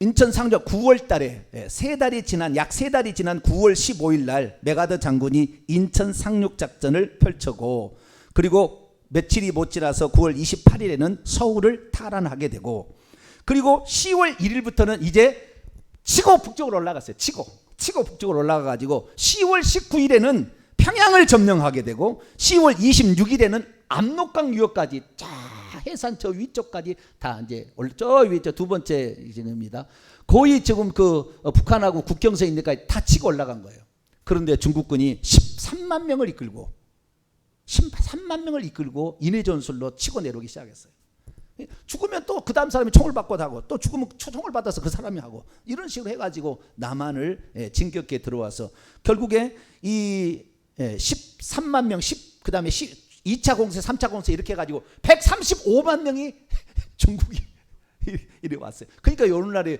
인천 상륙 9월 달에 약 세 달이 지난 9월 15일 날 메가더 장군이 인천 상륙 작전을 펼쳤고, 그리고 며칠이 못 지나서 9월 28일에는 서울을 탈환하게 되고, 그리고 10월 1일부터는 이제 치고 북쪽으로 올라갔어요. 치고 북쪽으로 올라가가지고 10월 19일에는 평양을 점령하게 되고 10월 26일에는 압록강 유역까지 쫙 해산 저 위쪽까지 다 이제 저 위에 두 번째 지금입니다. 거의 지금 그 북한하고 국경선 있는 데까지 다 치고 올라간 거예요. 그런데 중국군이 13만 명을 이끌고 인해 전술로 치고 내려오기 시작했어요. 죽으면 또 그 다음 사람이 총을 받고 하고, 또 죽으면 총을 받아서 그 사람이 하고, 이런 식으로 해가지고 남한을 진격해 들어와서 결국에 이 13만 명, 그 다음에 2차 공세, 3차 공세 이렇게 해가지고 135만 명이 중국이 이래 왔어요. 그러니까 오늘날에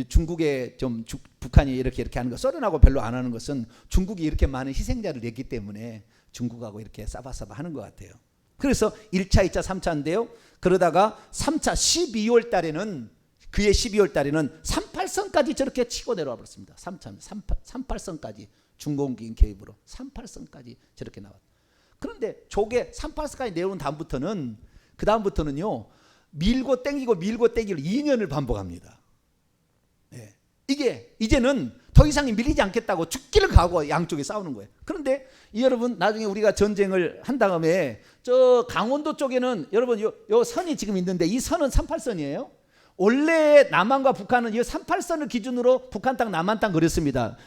중국의 좀 북한이 이렇게 하는 거, 소련하고 별로 안 하는 것은 중국이 이렇게 많은 희생자를 냈기 때문에 중국하고 이렇게 싸바싸바 하는 것 같아요. 그래서 1차, 2차, 3차인데요. 그러다가 3차 12월 달에는 38선까지 저렇게 치고 내려와 버렸습니다. 3차는 38선까지 중공긴 개입으로 38선까지 저렇게 나왔다. 그런데 저게 38선까지 내려온 다음부터는요. 밀고 땡기고 2년을 반복합니다. 이게 이제는 더 이상 밀리지 않겠다고 죽기를 각오하고 양쪽이 싸우는 거예요. 그런데 여러분, 나중에 우리가 전쟁을 한 다음에 저 강원도 쪽에는 여러분 요 선이 지금 있는데 이 선은 38선이에요. 원래 남한과 북한은 이 38선을 기준으로 북한 땅, 남한 땅 그랬습니다.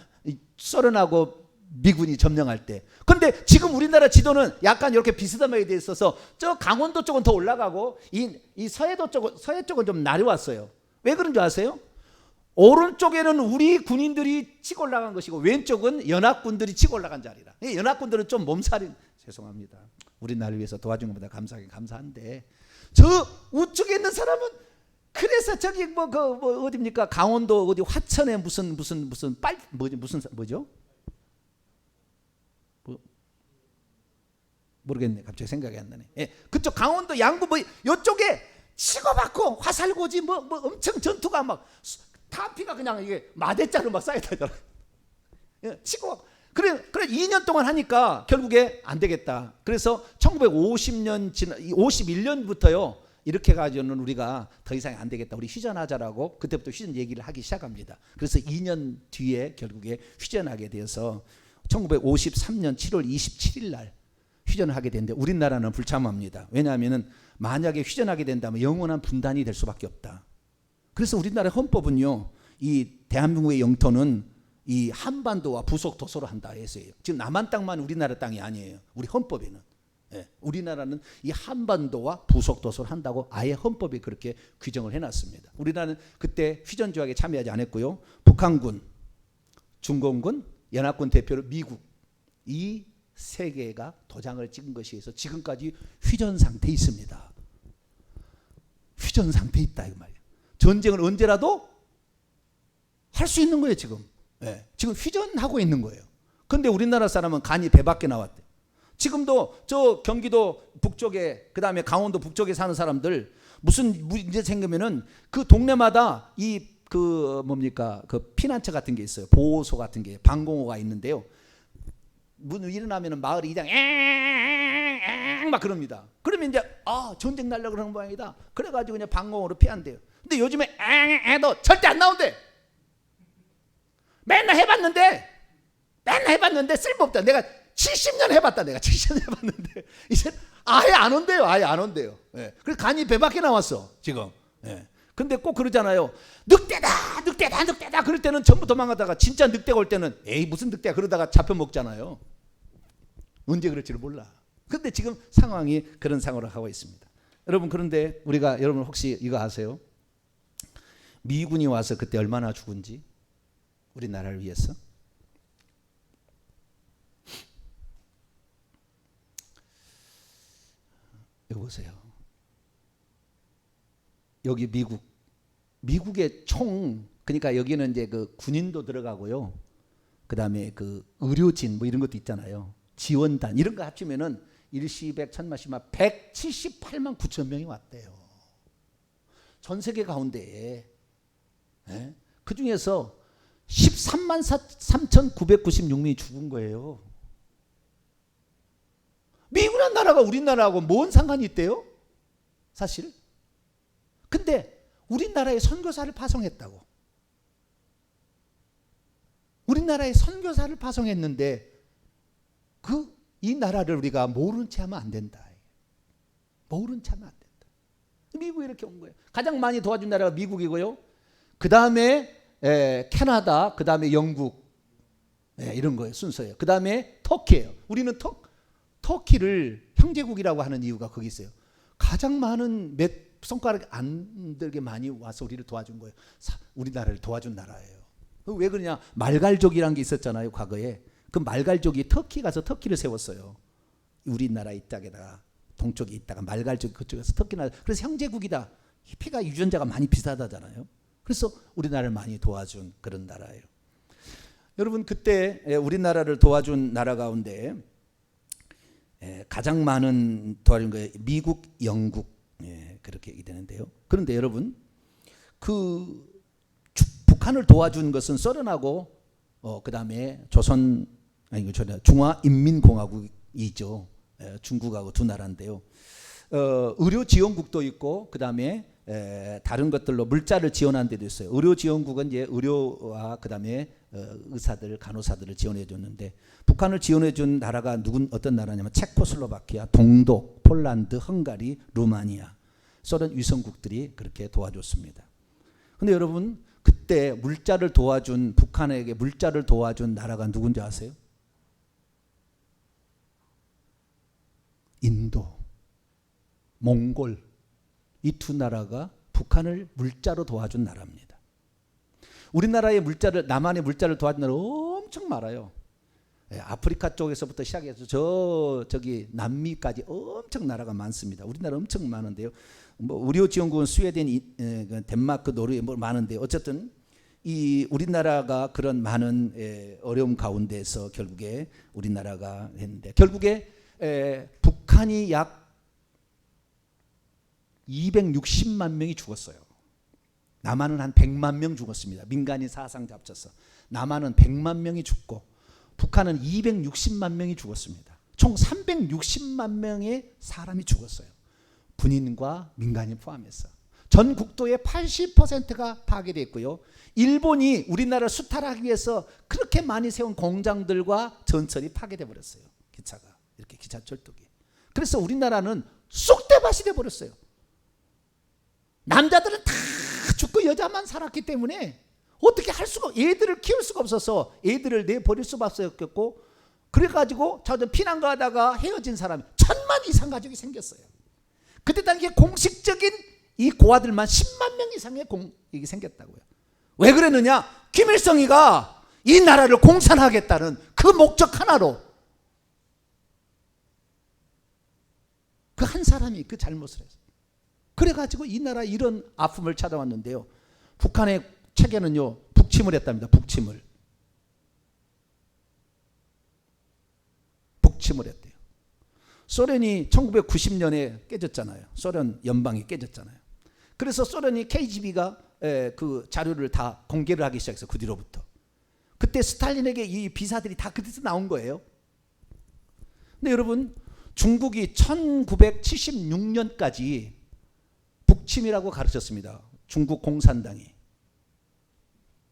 소련하고 미군이 점령할 때. 그런데 지금 우리나라 지도는 약간 이렇게 비스듬하게 돼 있어서 저 강원도 쪽은 더 올라가고 이 서해 쪽은 좀 내려왔어요. 왜 그런 줄 아세요? 오른쪽에는 우리 군인들이 치고 올라간 것이고 왼쪽은 연합군들이 치고 올라간 자리라. 연합군들은 좀 몸살이, 죄송합니다. 우리나라를 위해서 도와준 것보다 감사한데 저 우측에 있는 사람은, 그래서 저기 어디입니까? 강원도 어디 화천에 무슨 뭐죠? 모르겠네. 갑자기 생각이 안 나네. 그쪽 강원도 양구 이쪽에 치고받고 화살고지 엄청 전투가 막 타피가 그냥 이게 마대자루 막 쌓였다잖아. 치고 그래 2년 동안 하니까 결국에 안 되겠다. 그래서 1951년부터요. 이렇게 가지고는 우리가 더 이상 안 되겠다. 우리 휴전하자라고 그때부터 휴전 얘기를 하기 시작합니다. 그래서 2년 뒤에 결국에 휴전하게 되어서 1953년 7월 27일 날 휴전을 하게 되는데 우리나라는 불참합니다. 왜냐하면 만약에 휴전하게 된다면 영원한 분단이 될 수밖에 없다. 그래서 우리나라 헌법은요, 이 대한민국의 영토는 이 한반도와 부속 도서로 한다 해서요. 지금 남한 땅만 우리나라 땅이 아니에요. 우리 헌법에는. 우리나라는 이 한반도와 부속 도서를 한다고 아예 헌법에 그렇게 규정을 해놨습니다. 우리나라는 그때 휴전 조약에 참여하지 않았고요. 북한군, 중공군, 연합군 대표로 미국, 이 세 개가 도장을 찍은 것이 해서 지금까지 휴전 상태에 있습니다. 휴전 상태에 있다 이 말이에요. 전쟁을 언제라도 할 수 있는 거예요 지금. 지금 휴전하고 있는 거예요. 그런데 우리나라 사람은 간이 배 밖에 나왔대. 지금도 저 경기도 북쪽에, 그 다음에 강원도 북쪽에 사는 사람들 무슨 문제 생기면은 그 동네마다 그 피난처 같은 게 있어요. 보호소 같은 게, 방공호가 있는데요. 문 일어나면은 마을이 이장 막 그럽니다. 그러면 이제 전쟁 날려 그러는 모양이다. 그래가지고 그냥 방공호로 피한대요. 근데 요즘에 도 절대 안 나온대. 맨날 해봤는데 쓸모없다. 내가 70년 해봤다. 내가 70년 해봤는데 이제 아예 안 온대요. 그래서 간이 배 밖에 나왔어 지금. 근데 꼭 그러잖아요. 늑대다 그럴 때는 전부 도망가다가 진짜 늑대가 올 때는 에이 무슨 늑대야 그러다가 잡혀 먹잖아요. 언제 그럴지를 몰라. 근데 지금 상황이 그런 상황으로 가고 있습니다. 여러분, 그런데 여러분 혹시 이거 아세요? 미군이 와서 그때 얼마나 죽은지, 우리나라를 위해서. 보세요. 여기 미국의 그러니까 여기는 이제 그 군인도 들어가고요. 그다음에 그 의료진 뭐 이런 것도 있잖아요. 지원단 이런 거 합치면은 일시백 천마시마 178만 9천 명이 왔대요. 전 세계 가운데에. 예? 그 중에서 13만 3,996명이 죽은 거예요. 미국이라는 나라가 우리나라하고 뭔 상관이 있대요? 사실. 근데 우리나라에 선교사를 파송했다고. 우리나라에 선교사를 파송했는데 이 나라를 우리가 모른 채 하면 안 된다. 모른 채 하면 안 된다. 미국이 이렇게 온 거예요. 가장 많이 도와준 나라가 미국이고요. 그 다음에 캐나다, 그 다음에 영국, 이런 거예요. 순서예요. 그 다음에 터키예요. 우리는 터키를 형제국이라고 하는 이유가 거기 있어요. 가장 많은 몇 손가락 안 들게 많이 와서 우리를 도와준 거예요. 우리나라를 도와준 나라예요. 왜 그러냐? 말갈족이라는 게 있었잖아요. 과거에. 그 말갈족이 터키 가서 터키를 세웠어요. 우리나라 이쪽에다가 동쪽에 있다가 말갈족이 그쪽에서 터키 나라. 그래서 형제국이다. 피가 유전자가 많이 비슷하다잖아요. 그래서 우리나라를 많이 도와준 그런 나라예요. 여러분 그때 우리나라를 도와준 나라 가운데 가장 많은 도와준 거예요. 미국, 영국 그렇게 얘기 되는데요. 그런데 여러분 북한을 도와준 것은 소련하고 그 다음에 중화인민공화국이죠. 중국하고 두 나라인데요. 의료지원국도 있고 그 다음에 다른 것들로 물자를 지원한 데도 있어요. 의료지원국은 이제 의료와 그 다음에 의사들, 간호사들을 지원해 줬는데 북한을 지원해 준 나라가 어떤 나라냐면 체코슬로바키아, 동독, 폴란드, 헝가리, 루마니아, 소련 위성국들이 그렇게 도와줬습니다. 그런데 여러분 그때 북한에게 물자를 도와준 나라가 누군지 아세요? 인도, 몽골 이 두 나라가 북한을 물자로 도와준 나라입니다. 우리나라의 남한의 물자를 도와준 나라 엄청 많아요. 아프리카 쪽에서부터 시작해서 저기 남미까지 엄청 나라가 많습니다. 우리나라 엄청 많은데요. 뭐 의료지원국은 스웨덴, 덴마크, 노르웨이 뭐 많은데 어쨌든 이 우리나라가 그런 많은 어려움 가운데서 결국에 우리나라가 했는데 결국에 북한이 약 260만 명이 죽었어요. 남한은 한 100만 명 죽었습니다. 민간인 사상자 합쳐서 남한은 100만 명이 죽고 북한은 260만 명이 죽었습니다. 총 360만 명의 사람이 죽었어요. 군인과 민간인 포함해서. 전 국토의 80%가 파괴됐고요. 일본이 우리나라를 수탈하기 위해서 그렇게 많이 세운 공장들과 전철이 파괴돼 버렸어요. 기차가 이렇게 기차철도기. 그래서 우리나라는 쑥대밭이 돼 버렸어요. 남자들은 다 죽고 여자만 살았기 때문에 어떻게 애들을 키울 수가 없어서 애들을 내버릴 수밖에 없겠고 그래가지고 저도 피난 가다가 헤어진 사람이 1000만 이상 가족이 생겼어요. 그때 당시에 공식적인 이 고아들만 10만 명 이상의 이게 생겼다고요. 왜 그랬느냐? 김일성이가 이 나라를 공산하겠다는 그 목적 하나로 그 한 사람이 그 잘못을 했어요. 그래가지고 이 나라 이런 아픔을 찾아왔는데요. 북한의 체계는요. 북침을 했답니다. 북침을 했대요. 소련이 1990년에 깨졌잖아요. 소련 연방이 깨졌잖아요. 그래서 소련이 KGB가 그 자료를 다 공개를 하기 시작했어요. 그 뒤로부터. 그때 스탈린에게 이 비사들이 다 그때서 나온 거예요. 근데 여러분 중국이 1976년까지 북침이라고 가르쳤습니다. 중국 공산당이.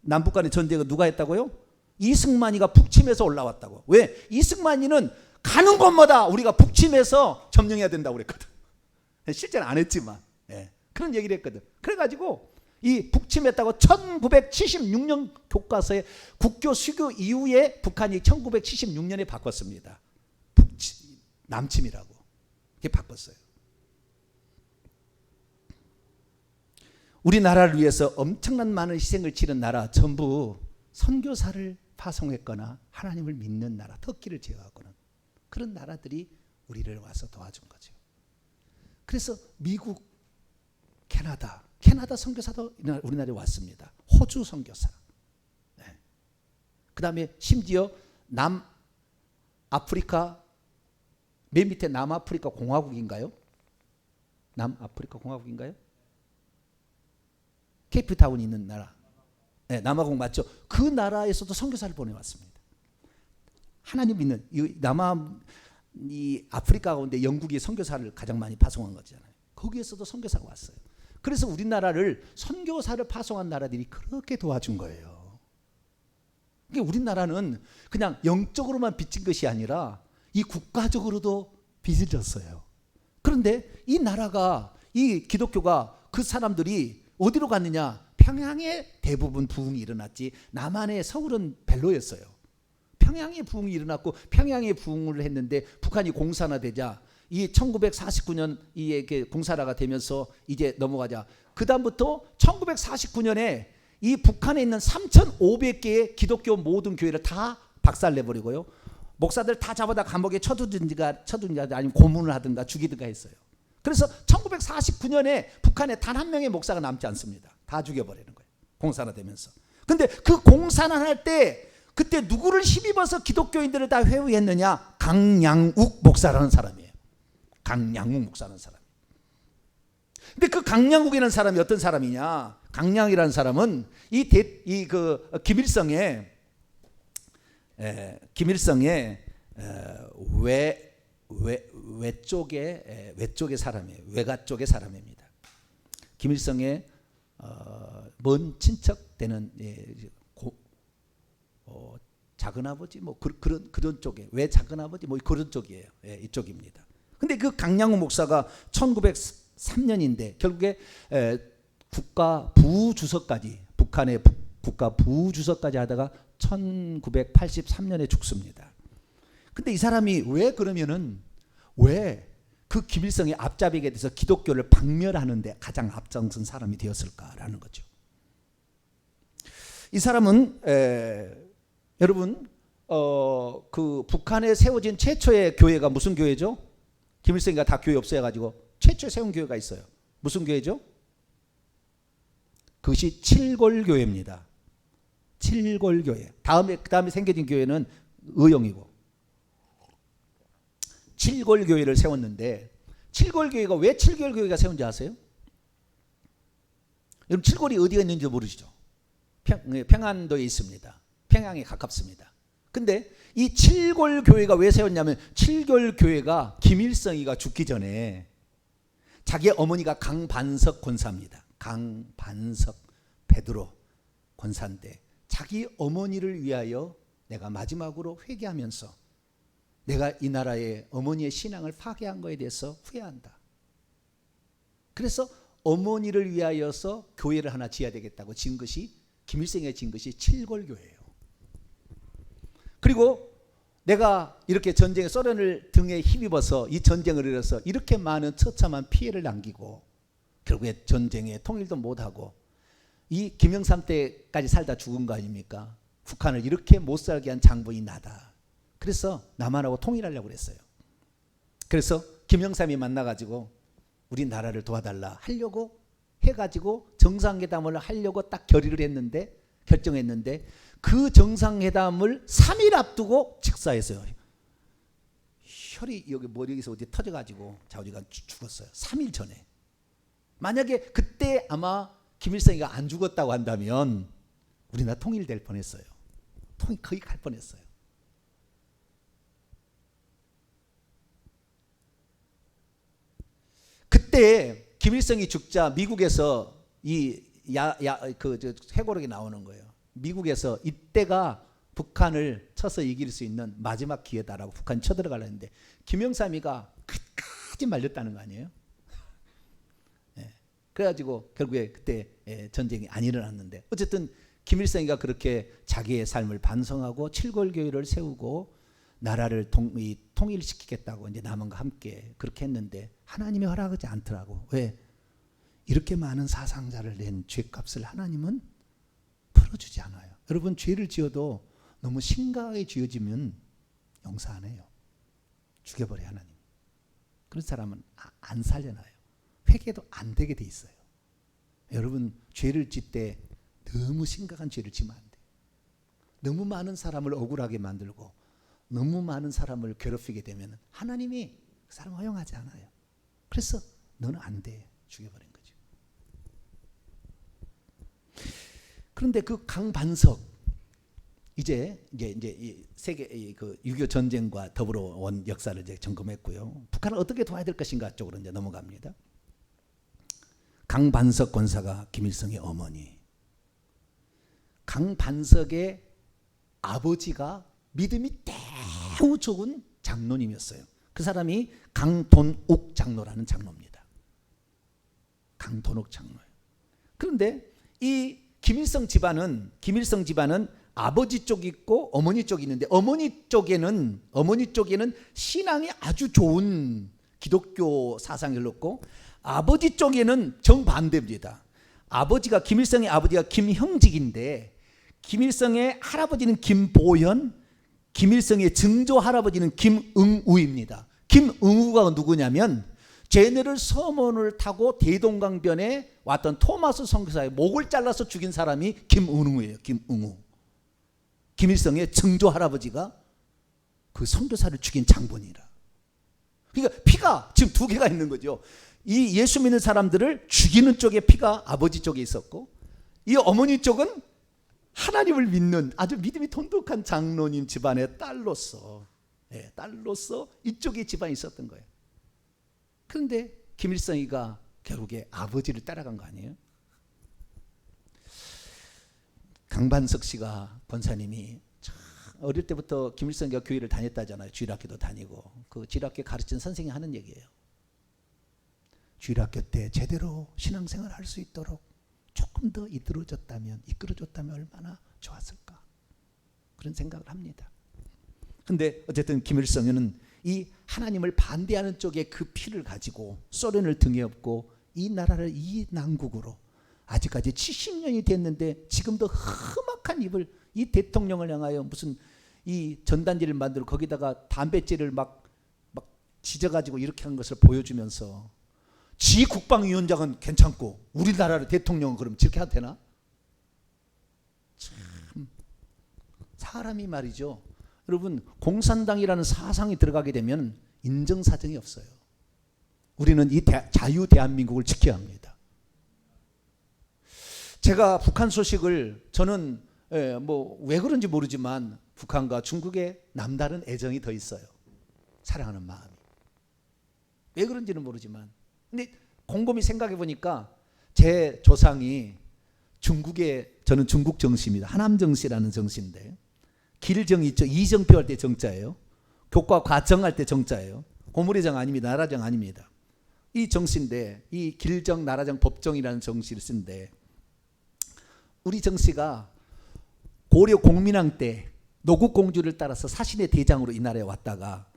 남북 간의 전쟁을 누가 했다고요? 이승만이가 북침에서 올라왔다고. 왜? 이승만이는 가는 곳마다 우리가 북침해서 점령해야 된다고 그랬거든. 실제는 안 했지만 그런 얘기를 했거든. 그래가지고 이 북침했다고 1976년 교과서에 국교 수교 이후에 북한이 1976년에 바꿨습니다. 남침이라고 이렇게 바꿨어요. 우리나라를 위해서 엄청난 많은 희생을 치른 나라 전부 선교사를 파송했거나 하나님을 믿는 나라, 터키를 제외하고는 그런 나라들이 우리를 와서 도와준 거죠. 그래서 미국, 캐나다 선교사도 우리나라에 왔습니다. 호주 선교사. 네. 그 다음에 심지어 남아프리카, 맨 밑에 남아프리카 공화국인가요? 남아프리카 공화국인가요? 케이프타운이 있는 나라. 네, 남아공 맞죠? 그 나라에서도 선교사를 보내왔습니다. 하나님 믿는 이 아프리카 가운데 영국이 선교사를 가장 많이 파송한 거잖아요. 거기에서도 선교사가 왔어요. 그래서 우리나라를 선교사를 파송한 나라들이 그렇게 도와준 거예요. 그러니까 우리나라는 그냥 영적으로만 빚진 것이 아니라 이 국가적으로도 빚을 졌어요. 그런데 이 나라가, 이 기독교가, 그 사람들이 어디로 갔느냐? 평양에 대부분 부흥이 일어났지 남한의 서울은 별로였어요. 평양에 부흥이 일어났고 평양에 부흥을 했는데 북한이 공산화되자 이 1949년 이게 공산화가 되면서 이제 넘어가자. 그 다음부터 1949년에 이 북한에 있는 3,500개의 기독교 모든 교회를 다 박살내버리고요. 목사들 다 잡아다 감옥에 쳐두든가 아니면 고문을 하든가 죽이든가 했어요. 그래서 1949년에 북한에 단 한 명의 목사가 남지 않습니다. 다 죽여버리는 거예요. 공산화되면서. 근데 그 공산화할 때 그때 누구를 힘입어서 기독교인들을 다 회유했느냐? 강양욱 목사라는 사람이에요. 강양욱 목사라는 사람. 근데 그 강양욱이라는 사람이 어떤 사람이냐? 강양이라는 사람은 김일성의 외쪽의 사람이에요. 외가 쪽의 사람입니다. 김일성의 먼 친척 되는 작은 아버지 뭐 그런 쪽에 외 작은 아버지 뭐 그런 쪽이에요. 이쪽입니다. 근데 그 강양호 목사가 1903년인데 결국에 국가 부주석까지 북한의 국가 부주석까지 하다가 1983년에 죽습니다. 근데 이 사람이 왜 그러면은 왜 그 김일성의 앞잡이게 돼서 기독교를 박멸하는데 가장 앞장선 사람이 되었을까라는 거죠. 이 사람은 여러분 그 북한에 세워진 최초의 교회가 무슨 교회죠? 김일성이가 다 교회 없애가지고 최초에 세운 교회가 있어요. 무슨 교회죠? 그것이 칠골교회입니다. 칠골교회. 그 다음에 생겨진 교회는 의용이고. 칠골교회를 세웠는데 칠골교회가 왜 칠골교회가 세운지 아세요? 여러분 칠골이 어디가 있는지 모르시죠? 평안도에 있습니다. 평양에 가깝습니다. 근데 이 칠골교회가 왜 세웠냐면 칠골교회가 김일성이가 죽기 전에 자기 어머니가 강반석 권사입니다. 강반석 베드로 권사인데 자기 어머니를 위하여 내가 마지막으로 회개하면서 내가 이 나라의 어머니의 신앙을 파괴한 거에 대해서 후회한다. 그래서 어머니를 위하여서 교회를 하나 지어야 되겠다고 지은 것이 김일성이 지은 것이 칠골교회예요. 그리고 내가 이렇게 전쟁에 소련을 등에 힘입어서 이 전쟁을 일어서 이렇게 많은 처참한 피해를 남기고 결국에 전쟁에 통일도 못하고 이 김영삼 때까지 살다 죽은 거 아닙니까? 북한을 이렇게 못 살게 한 장본이 나다. 그래서 남한하고 통일하려고 그랬어요. 그래서 김영삼이 만나가지고 우리 나라를 도와달라 하려고 해가지고 정상회담을 하려고 딱 결정했는데 그 정상회담을 3일 앞두고 직사했어요. 혈이 여기 머리에서 어디 터져가지고 자우지가 죽었어요. 3일 전에. 만약에 그때 아마 김일성이가 안 죽었다고 한다면 우리나라 통일될 뻔했어요. 통일 거의 갈 뻔했어요. 그때 김일성이 죽자 미국에서 회고록이 나오는 거예요. 미국에서 이때가 북한을 쳐서 이길 수 있는 마지막 기회다라고 북한이 쳐들어가려 했는데 김영삼이가 끝까지 말렸다는 거 아니에요? 네. 그래가지고 결국에 그때 전쟁이 안 일어났는데 어쨌든 김일성이가 그렇게 자기의 삶을 반성하고 칠골교회를 세우고 나라를 통일시키겠다고 이제 남한과 함께 그렇게 했는데 하나님이 허락하지 않더라고. 왜? 이렇게 많은 사상자를 낸 죄값을 하나님은 풀어주지 않아요. 여러분 죄를 지어도 너무 심각하게 지어지면 용서 안 해요. 죽여버려 하나님. 그런 사람은 안 살려놔요. 회개도 안 되게 돼 있어요. 여러분, 죄를 짓 때 너무 심각한 죄를 지면 안 돼. 너무 많은 사람을 억울하게 만들고 너무 많은 사람을 괴롭히게 되면 하나님이 그 사람 허용하지 않아요. 그래서 너는 안 돼. 죽여버린 거죠. 그런데 그 강반석, 이제 이 세계 그 6.25 전쟁과 더불어 온 역사를 이제 점검했고요. 북한을 어떻게 도와야 될 것인가 쪽으로 이제 넘어갑니다. 강반석 권사가 김일성의 어머니. 강반석의 아버지가 믿음이 매우 좋은 장로님이었어요. 그 사람이 강돈욱 장로라는 장로입니다. 강돈욱 장로예요. 그런데 이 김일성 집안은 아버지 쪽이 있고 어머니 쪽이 있는데 어머니 쪽에는 신앙이 아주 좋은 기독교 사상을 놓고 아버지 쪽에는 정반대입니다. 김일성의 아버지가 김형직인데 김일성의 할아버지는 김보현, 김일성의 증조 할아버지는 김응우입니다. 김응우가 누구냐면 제네럴 서먼을 타고 대동강변에 왔던 토마스 선교사의 목을 잘라서 죽인 사람이 김응우예요. 김응우. 김일성의 증조 할아버지가 그 선교사를 죽인 장본이라. 그러니까 피가 지금 두 개가 있는 거죠. 이 예수 믿는 사람들을 죽이는 쪽에 피가 아버지 쪽에 있었고, 이 어머니 쪽은 하나님을 믿는 아주 믿음이 돈독한 장로님 집안의 딸로서 이쪽에 집안이 있었던 거예요. 그런데 김일성이가 결국에 아버지를 따라간 거 아니에요? 강반석 씨가 권사님이 어릴 때부터 김일성이가 교회를 다녔다잖아요. 주일학교도 다니고. 그 주일학교 가르친 선생님이 하는 얘기예요. 주일학교 때 제대로 신앙생활 할 수 있도록 조금 더 이끌어줬다면 얼마나 좋았을까, 그런 생각을 합니다. 근데 어쨌든 김일성은 이 하나님을 반대하는 쪽에 그 피를 가지고 소련을 등에 업고 이 나라를 이 난국으로 아직까지 70년이 됐는데 지금도 험악한 입을 이 대통령을 향하여 무슨 이 전단지를 만들고 거기다가 담뱃재를 막 지져가지고 이렇게 한 것을 보여주면서 지 국방위원장은 괜찮고 우리나라의 대통령은 그럼 저렇게 해도 되나? 참 사람이 말이죠. 여러분, 공산당이라는 사상이 들어가게 되면 인정사정이 없어요. 우리는 이 자유 대한민국을 지켜야 합니다. 제가 북한 소식을 저는 왜 그런지 모르지만 북한과 중국에 남다른 애정이 더 있어요. 사랑하는 마음이. 왜 그런지는 모르지만, 근데 곰곰이 생각해 보니까 제 조상이 저는 중국 정씨입니다. 하남 정씨라는 정씨인데, 길정이 있죠. 이정표 할 때 정자예요. 교과 과정할 때 정자예요. 고물의정 아닙니다. 나라정 아닙니다. 이 정씨인데, 이 길정, 나라정, 법정이라는 정씨를 쓴데, 우리 정씨가 고려 공민왕 때 노국공주를 따라서 사신의 대장으로 이 나라에 왔다가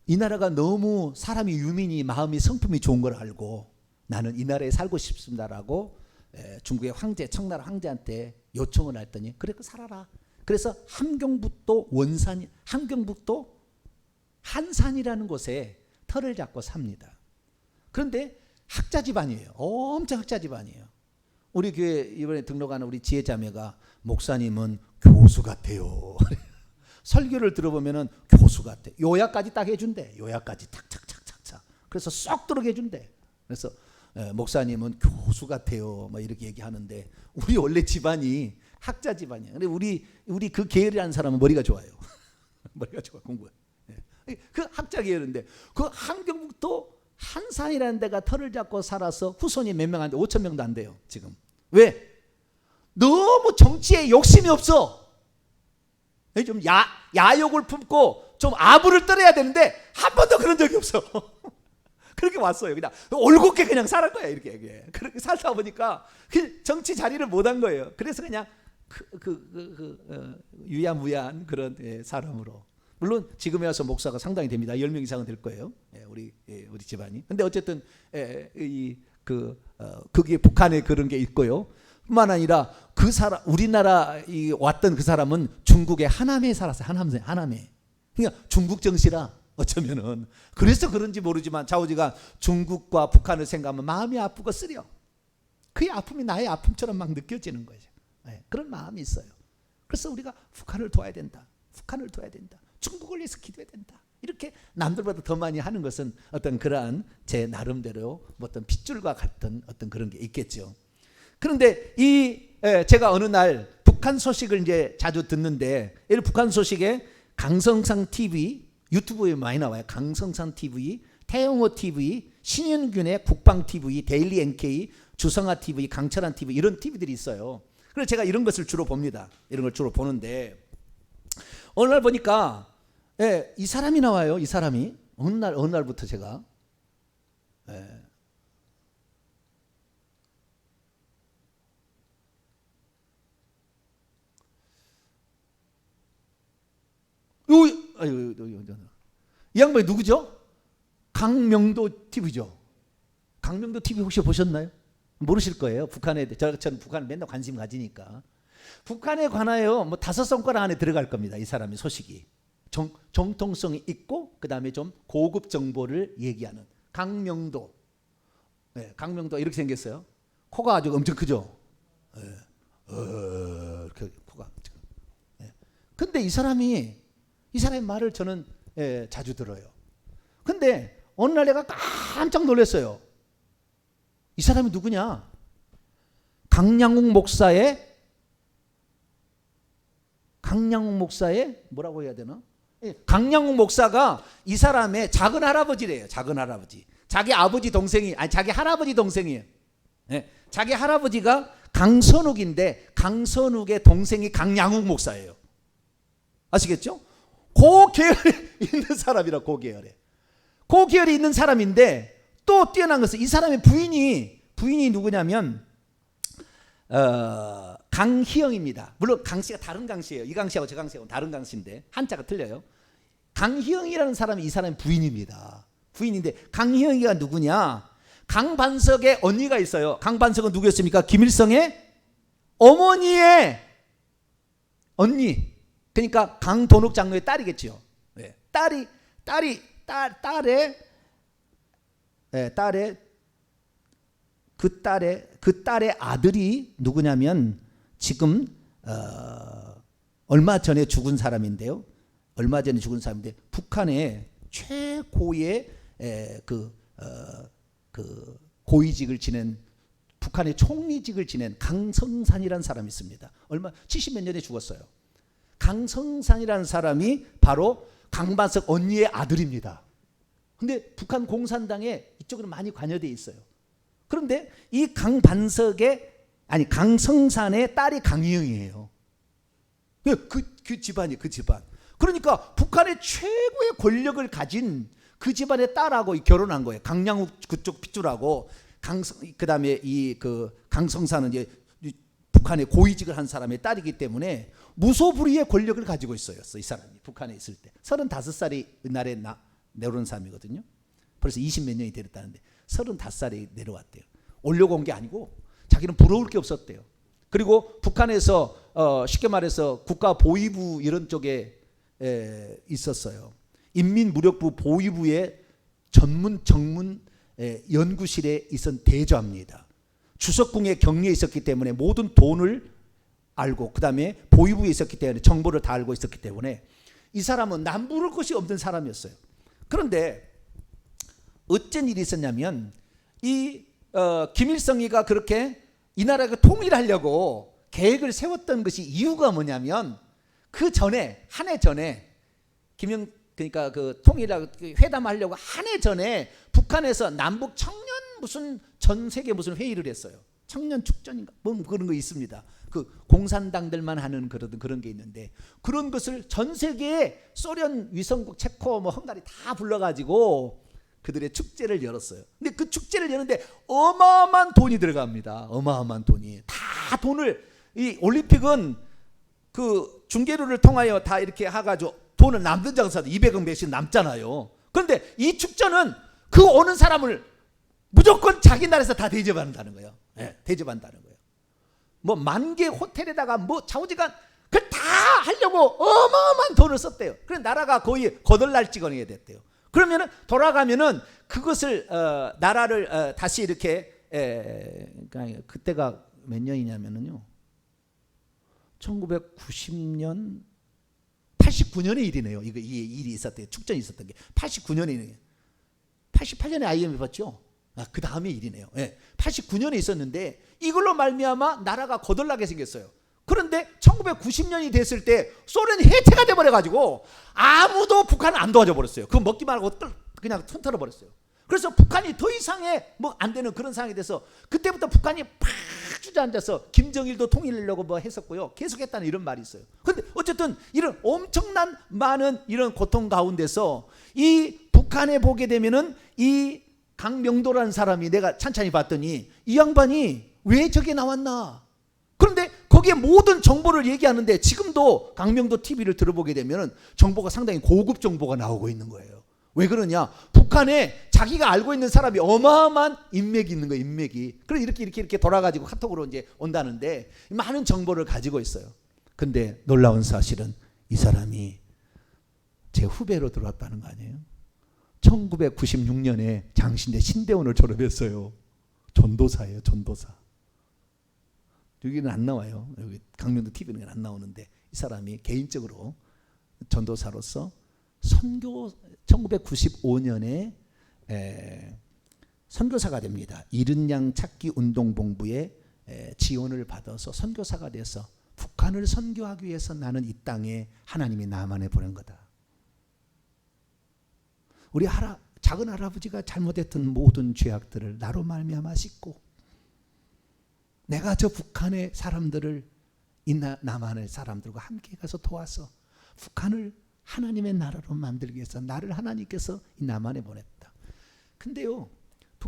이 나라가 너무 사람이 유민이 마음이 성품이 좋은 걸 알고 나는 이 나라에 살고 싶습니다라고 중국의 황제, 청나라 황제한테 요청을 했더니 그래 살아라. 그래서 함경북도 한산이라는 곳에 터를 잡고 삽니다. 그런데 학자 집안이에요. 엄청 학자 집안이에요. 우리 교회 이번에 등록하는 우리 지혜자매가 목사님은 교수 같아요. 설교를 들어보면은 교수 같아. 요약까지 딱 해준대. 요약까지 탁탁탁탁탁. 그래서 쏙 들어게 해준대. 그래서 목사님은 교수 같아요. 막 이렇게 얘기하는데 우리 원래 집안이 학자 집안이야. 근데 우리 그 계열이라는 사람은 머리가 좋아요. 머리가 좋아 공부해. 그 학자 계열인데 그 함경북도 한산이라는 데가 터를 잡고 살아서 후손이 몇 명 안 돼? 5천 명도 안 돼요 지금. 왜? 너무 정치에 욕심이 없어. 좀 야욕을 품고 좀 아부를 떨어야 되는데 한 번도 그런 적이 없어. 그렇게 왔어요. 그냥 올곧게 그냥 살은 거야. 이렇게 그렇게 살다 보니까 정치 자리를 못한 거예요. 그래서 그냥 유야무야한 그런 사람으로. 물론 지금에 와서 목사가 상당히 됩니다. 10명 이상은 될 거예요. 우리 집안이. 근데 어쨌든 그게 북한에 그런 게 있고요. 뿐만 아니라 그 사람, 우리나라 왔던 그 사람은 중국의 하남에 살았어요. 하남에. 그러니까 중국 정씨라 어쩌면은 그래서 그런지 모르지만 좌우지가 중국과 북한을 생각하면 마음이 아프고 쓰려. 그의 아픔이 나의 아픔처럼 막 느껴지는 거죠. 네, 그런 마음이 있어요. 그래서 우리가 북한을 도와야 된다. 북한을 도와야 된다. 중국을 위해서 기도해야 된다. 이렇게 남들보다 더 많이 하는 것은 어떤 그러한 제 나름대로 어떤 핏줄과 같은 어떤 그런 게 있겠죠. 그런데 제가 어느 날 북한 소식을 이제 자주 듣는데, 이 북한 소식에 강성상 TV, 유튜브에 많이 나와요. 강성상 TV, 태영호 TV, 신현균의 국방 TV, 데일리 NK, 주성아 TV, 강철한 TV, 이런 TV들이 있어요. 그래서 제가 이런 것을 주로 봅니다. 이런 걸 주로 보는데, 어느 날 보니까 이 사람이 나와요. 이 사람이 어느 날부터 제가 이 양반이 누구죠? 강명도 TV죠. 강명도 TV 혹시 보셨나요? 모르실 거예요. 북한에 저는 북한 맨날 관심 가지니까. 북한에 관하여 뭐 5손가락 안에 들어갈 겁니다. 이 사람의 소식이 정통성이 있고 그 다음에 좀 고급 정보를 얘기하는 강명도. 강명도 이렇게 생겼어요. 코가 아주 엄청 크죠. 이렇게 코가. 근데 이 사람의 말을 저는 자주 들어요. 근데 어느 날 내가 깜짝 놀랐어요. 이 사람이 누구냐? 강량욱 목사의 뭐라고 해야 되나? 강량욱 목사가 이 사람의 작은 할아버지래요. 작은 할아버지. 자기 아버지 동생이, 자기 할아버지 동생이에요. 자기 할아버지가 강선욱인데 강선욱의 동생이 강량욱 목사예요. 아시겠죠? 그 계열에 있는 사람이라, 그 계열에 있는 사람인데, 또 뛰어난 것은 이 사람의 부인이 누구냐면 강희영입니다. 물론 강씨가 다른 강씨예요. 이 강씨하고 저 강씨하고 다른 강씨인데 한자가 틀려요. 강희영이라는 사람이 이 사람의 부인입니다. 부인인데 강희영이가 누구냐? 강반석의 언니가 있어요. 강반석은 누구였습니까? 김일성의 어머니의 언니. 그러니까 강돈욱 장로의 딸이겠죠. 딸의 그 딸의 아들이 누구냐면 지금 얼마 전에 죽은 사람인데요. 북한의 최고의 그 고위직을 지낸, 북한의 총리직을 지낸 강성산이라는 사람이 있습니다. 70몇 년에 죽었어요. 강성산이라는 사람이 바로 강반석 언니의 아들입니다. 근데 북한 공산당에 이쪽으로 많이 관여되어 있어요. 그런데 이 강성산의 딸이 강희영이에요. 그 집안. 그러니까 북한의 최고의 권력을 가진 그 집안의 딸하고 결혼한 거예요. 강량욱 그쪽 핏줄하고 그다음에 강성산은 이제 북한의 고위직을 한 사람의 딸이기 때문에 무소불위의 권력을 가지고 있어요. 이 사람이 북한에 있을 때 35살이 옛날에 내려온 사람이거든요. 벌써 20몇 년이 되었다는데 35살이 내려왔대요. 올려고 온 게 아니고 자기는 부러울 게 없었대요. 그리고 북한에서 쉽게 말해서 국가보위부 이런 쪽에 있었어요. 인민무력부 보위부의 전문 연구실에 있었던 대조입니다. 주석궁의 격리에 있었기 때문에 모든 돈을 알고, 그 다음에 보위부에 있었기 때문에 정보를 다 알고 있었기 때문에 이 사람은 남부를 것이 없는 사람이었어요. 그런데 어쩐 일이 있었냐면 김일성이가 그렇게 이 나라가 통일하려고 계획을 세웠던 것이 이유가 뭐냐면 한 해 전에 그러니까 그 통일하고 회담하려고 한 해 전에 북한에서 남북 청년 전 세계 무슨 회의를 했어요. 청년 축전인가 뭐 그런 거 있습니다. 그 공산당들만 하는 그런 게 있는데, 그런 것을 전 세계의 소련 위성국 체코 뭐 헝가리 다 불러가지고 그들의 축제를 열었어요. 근데 그 축제를 여는데 어마어마한 돈이 들어갑니다. 어마어마한 돈이. 다 돈을, 이 올림픽은 그 중계료를 통하여 다 이렇게 해가지고 돈을 남는 장사도 200억 몇씩 남잖아요. 그런데 이 축전은 그 오는 사람을 무조건 자기 나라에서 다 대접한다는 거예요. 대접한다는 거예요. 뭐 만개 호텔에다가 뭐 좌우지간 그 다 하려고 어마어마한 돈을 썼대요. 그래서 나라가 거의 거덜날지거니가 됐대요. 그러면은 돌아가면은 그것을 나라를 다시 이렇게 그러니까 그때가 몇 년이냐면은요 1990년 89년의 일이네요. 이 일이 있었대요. 축전이 있었던 게 89년이네요. 88년에 IMF 봤죠. 그 다음에 일이네요. 89년에 있었는데 이걸로 말미암아 나라가 거덜나게 생겼어요. 그런데 1990년이 됐을 때 소련이 해체가 돼버려가지고 아무도 북한을 안 도와줘 버렸어요. 그거 먹기만 하고 그냥 턴털어 버렸어요. 그래서 북한이 더 이상의 뭐 안 되는 그런 상황이 돼서 그때부터 북한이 팍 주저앉아서 김정일도 통일하려고 뭐 했었고요. 계속했다는 이런 말이 있어요. 그런데 어쨌든 이런 엄청난 많은 이런 고통 가운데서 이 북한에 보게 되면은 이 강명도라는 사람이 내가 찬찬히 봤더니 이 양반이 왜 저게 나왔나? 그런데 거기에 모든 정보를 얘기하는데 지금도 강명도 TV를 들어보게 되면 정보가 상당히 고급 정보가 나오고 있는 거예요. 왜 그러냐? 북한에 자기가 알고 있는 사람이 어마어마한 인맥이 있는 거예요. 인맥이. 그래서 이렇게 돌아가지고 카톡으로 이제 온다는데 많은 정보를 가지고 있어요. 근데 놀라운 사실은 이 사람이 제 후배로 들어왔다는 거 아니에요? 1996년에 장신대 신대원을 졸업했어요. 전도사예요. 전도사. 여기는 안 나와요. 여기 강명도 TV는 안 나오는데 이 사람이 개인적으로 전도사로서 선교 1995년에 선교사가 됩니다. 이른 양 찾기 운동본부에 지원을 받아서 선교사가 돼서 북한을 선교하기 위해서 나는 이 땅에 하나님이 나만을 보낸 거다. 우리 작은 할아버지가 잘못했던 모든 죄악들을 나로 말미암아 씻고 내가 저 북한의 사람들을 이 남한의 사람들과 함께 가서 도와서 북한을 하나님의 나라로 만들기 위해서 나를 하나님께서 이 남한에 보냈다. 근데요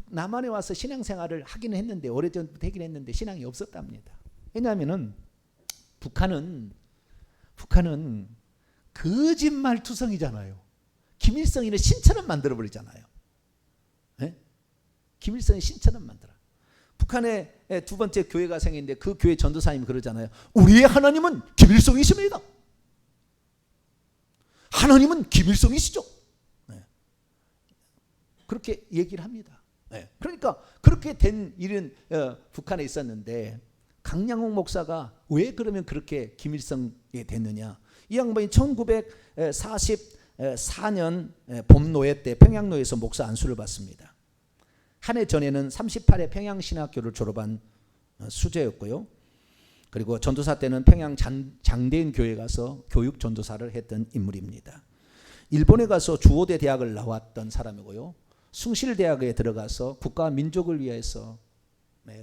남한에 와서 신앙생활을 하기는 했는데 오래전부터 하긴 했는데 신앙이 없었답니다. 왜냐하면은 북한은 거짓말투성이잖아요. 김일성이는 신처럼 만들어버리잖아요. 네? 김일성이 신처럼 만들어. 북한에 두 번째 교회가 생겼는데 그 교회 전도사님이 그러잖아요. 우리의 하나님은 김일성이십니다. 하나님은 김일성이시죠. 네. 그렇게 얘기를 합니다. 네. 그러니까 그렇게 된 일은 북한에 있었는데 강양홍 목사가 왜 그러면 그렇게 김일성이 됐느냐. 이 양반이 1944년 봄노예 때 평양노예에서 목사 안수를 받습니다. 한 해 전에는 38회 평양신학교를 졸업한 수재였고요. 그리고 전도사 때는 평양 장대인 교회 가서 교육 전도사를 했던 인물입니다. 일본에 가서 주오대 대학을 나왔던 사람이고요. 숭실대학에 들어가서 국가와 민족을 위해서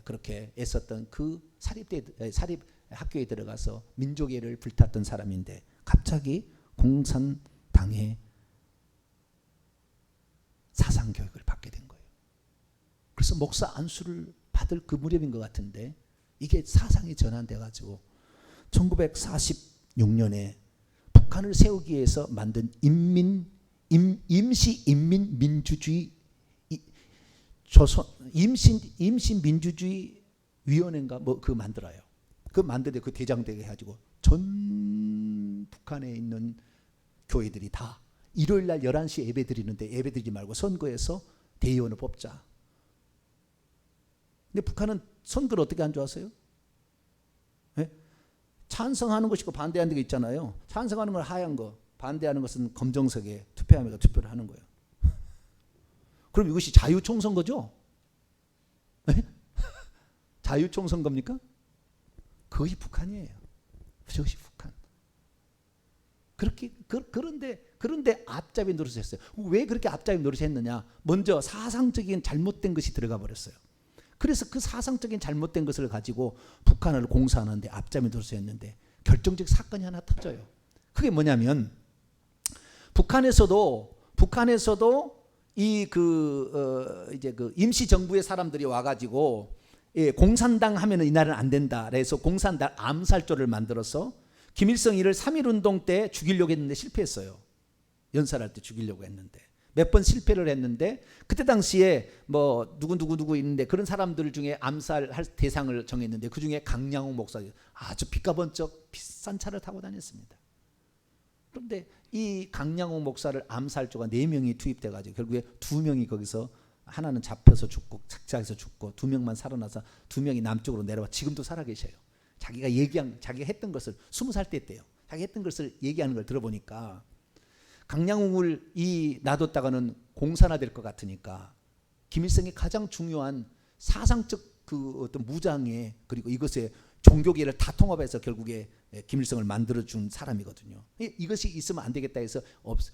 그렇게 애썼던 그 사립 학교에 들어가서 민족애를 불탔던 사람인데 갑자기 공산당의 사상교육을 받게 된 거예요. 그래서 목사 안수를 받을 그 무렵인 것 같은데 이게 사상이 전환돼가지고 1946년에 북한을 세우기 위해서 만든 임시인민민주주의 임시민주주의 위원회인가 뭐 그거 만들어요. 그 만들때 그 대장되게 해가지고 전 북한에 있는 교회들이 다 일요일 날 11시에 예배 드리는데 예배 드리지 말고 선거에서 대의원을 뽑자. 근데 북한은 선거를 어떻게 안 좋아하세요? 네? 찬성하는 것이고 반대하는 게 있잖아요. 찬성하는 건 하얀 거, 반대하는 것은 검정색에 투표하면서 투표를 하는 거예요. 그럼 이것이 자유총선거죠? 네? 자유총선거입니까? 그것이 북한이에요. 그것이 북한. 그런데 앞잡이 노릇을 했어요. 왜 그렇게 앞잡이 노릇을 했느냐? 먼저 사상적인 잘못된 것이 들어가 버렸어요. 그래서 그 사상적인 잘못된 것을 가지고 북한을 공사하는데 앞잡이 노릇을 했는데 결정적 사건이 하나 터져요. 그게 뭐냐면 북한에서도 이제 그 임시 정부의 사람들이 와가지고 공산당 하면은 이날은 안 된다. 그래서 공산당 암살조를 만들어서 김일성이를 3.1운동 때 죽이려고 했는데 실패했어요. 연살할 때 죽이려고 했는데 몇 번 실패를 했는데 그때 당시에 뭐 누구 있는데 그런 사람들 중에 암살할 대상을 정했는데 그 중에 강량호 목사 아주 빛가번쩍 비싼 차를 타고 다녔습니다. 그런데 이 강량호 목사를 암살조가 4명이 투입돼 가지고 결국에 2명이 거기서 하나는 잡혀서 죽고 착자해서 죽고 2명만 살아나서 2명이 남쪽으로 내려와 지금도 살아 계셔요. 자기가 했던 것을 20살 때 했대요. 자기 했던 것을 얘기하는 걸 들어보니까 강량홍을 놔뒀다가는 공산화될 것 같으니까 김일성이 가장 중요한 사상적 그 어떤 무장에 그리고 이것에 종교계를 다 통합해서 결국에 김일성을 만들어준 사람이거든요. 이것이 있으면 안 되겠다 해서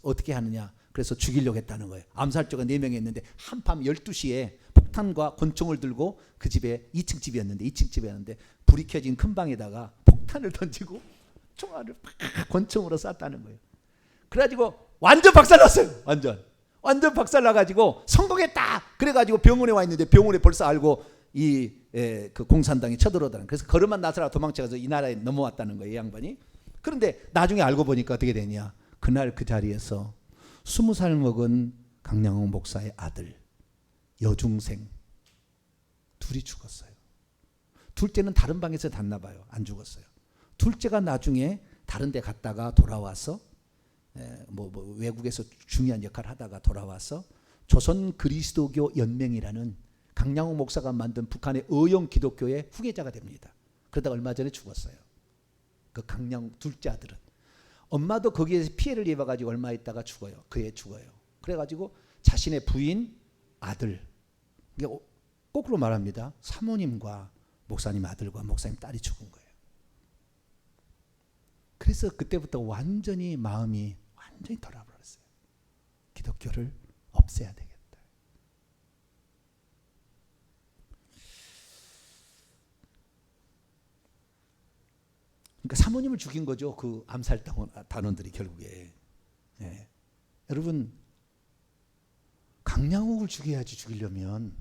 어떻게 하느냐. 그래서 죽이려고 했다는 거예요. 암살자가 4명이 있는데 한밤 12시에 폭탄과 권총을 들고 그 집에 2층 집이었는데 불이 켜진 큰 방에다가 폭탄을 던지고 총알을 팍 권총으로 쐈다는 거예요. 그래가지고 완전 박살났어요. 완전 박살나가지고 성공했다. 그래가지고 병원에 와 있는데 병원에 벌써 알고 그 공산당이 쳐들어오다는. 그래서 걸음만 나서라 도망쳐가서 이 나라에 넘어왔다는 거예요, 이 양반이. 그런데 나중에 알고 보니까 어떻게 되냐. 그날 그 자리에서 20살 먹은 강량홍 목사의 아들 여중생 둘이 죽었어요. 둘째는 다른 방에서 잤나 봐요. 안 죽었어요. 둘째가 나중에 다른 데 갔다가 돌아와서 뭐 외국에서 중요한 역할을 하다가 돌아와서 조선 그리스도교 연맹이라는 강량호 목사가 만든 북한의 의용 기독교의 후계자가 됩니다. 그러다가 얼마 전에 죽었어요. 그 강량 둘째 아들은. 엄마도 거기에서 피해를 입어가지고 얼마 있다가 죽어요. 그 애 죽어요. 그래가지고 자신의 부인, 아들, 거꾸로 말합니다. 사모님과 목사님 아들과 목사님 딸이 죽은 거예요. 그래서 그때부터 완전히 마음이 완전히 돌아버렸어요. 기독교를 없애야 되겠다. 그러니까 사모님을 죽인 거죠. 그 암살 단원들이 결국에. 예. 여러분 강량옥을 죽여야지. 죽이려면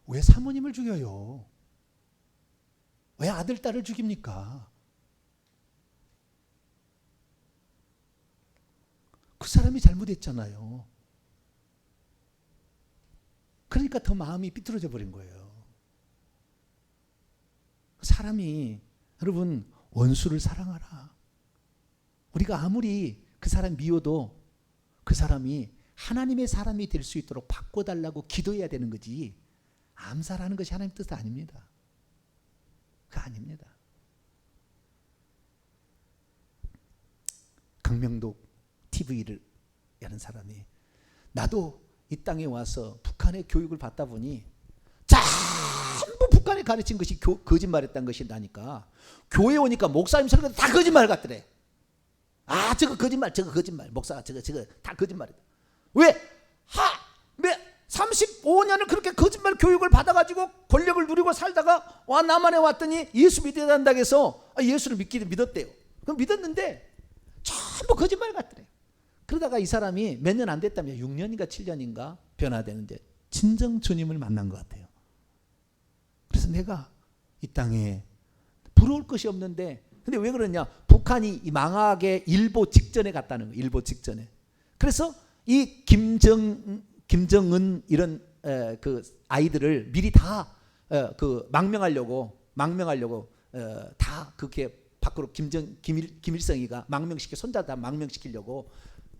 왜 사모님을 죽여요? 왜 아들 딸을 죽입니까? 그 사람이 잘못했잖아요. 그러니까 더 마음이 삐뚤어져 버린 거예요. 사람이 여러분 원수를 사랑하라. 우리가 아무리 그 사람 미워도 그 사람이 하나님의 사람이 될 수 있도록 바꿔달라고 기도해야 되는 거지. 암살하는 것이 하나님 뜻 아닙니다. 그거 아닙니다. 강명독 TV를 하는 사람이 나도 이 땅에 와서 북한의 교육을 받다 보니 전부 북한에 가르친 것이 거짓말했다는 것이 나니까 교회 오니까 목사님 설교도 다 거짓말 같더래. 아 저거 거짓말 목사가 저거 다 거짓말이다. 왜? 35년을 그렇게 거짓말 교육을 받아가지고 권력을 누리고 살다가 남한에 왔더니 예수 믿어야 한다고 해서 예수를 믿었대요. 그럼 믿었는데 전부 거짓말 같더래. 그러다가 이 사람이 몇 년 안 됐다면 6년인가 7년인가 변화되는데 진정 주님을 만난 것 같아요. 그래서 내가 이 땅에 부러울 것이 없는데 근데 왜 그러냐. 북한이 망하게 일보 직전에 갔다는 거예요. 일보 직전에. 그래서 이 김정은 이런 그 아이들을 미리 다 그 망명하려고 다 그렇게 밖으로 김일성이가 망명시켜 손자 다 망명시키려고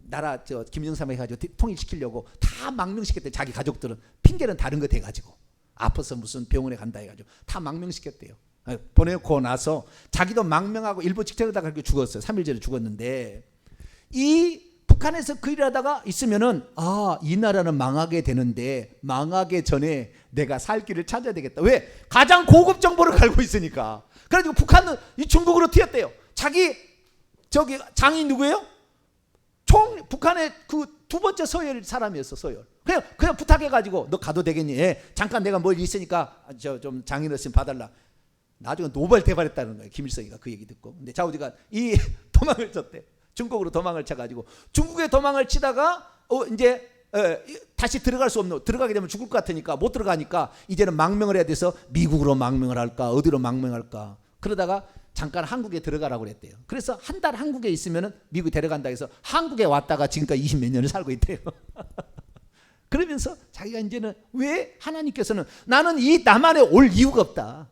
나라 김정삼이 해가지고 통일시키려고 다 망명시켰대. 자기 가족들은 핑계는 다른 거 돼가지고 아파서 무슨 병원에 간다 해가지고 다 망명시켰대요. 보내고 나서 자기도 망명하고 일부 직전에다가 그렇게 죽었어요. 3일 전에 죽었는데 이 북한에서 그 일을 하다가 있으면은 이 나라는 망하게 되는데 망하기 전에 내가 살 길을 찾아야 되겠다. 왜? 가장 고급 정보를 갈고 있으니까. 그래가지고 북한은 이 중국으로 튀었대요. 자기 장이 누구예요? 북한의 그 두 번째 서열 사람이었어. 서열. 그냥 부탁해가지고 너 가도 되겠니? 잠깐 내가 뭘 있으니까 좀 장인어른 봐달라. 나중에 노벨 대발했다는 거예요. 김일성이가 그 얘기 듣고. 근데 자우지가 이 도망을 쳤대. 중국으로 도망을 쳐가지고 중국에 도망을 치다가 이제 다시 들어갈 수 없는, 들어가게 되면 죽을 것 같으니까 못 들어가니까 이제는 망명을 해야 돼서 미국으로 망명을 할까 어디로 망명할까. 그러다가 잠깐 한국에 들어가라고 그랬대요. 그래서 한 달 한국에 있으면 미국에 데려간다 해서 한국에 왔다가 지금까지 20몇 년을 살고 있대요. 그러면서 자기가 이제는 왜 하나님께서는 나는 이 남한에 올 이유가 없다.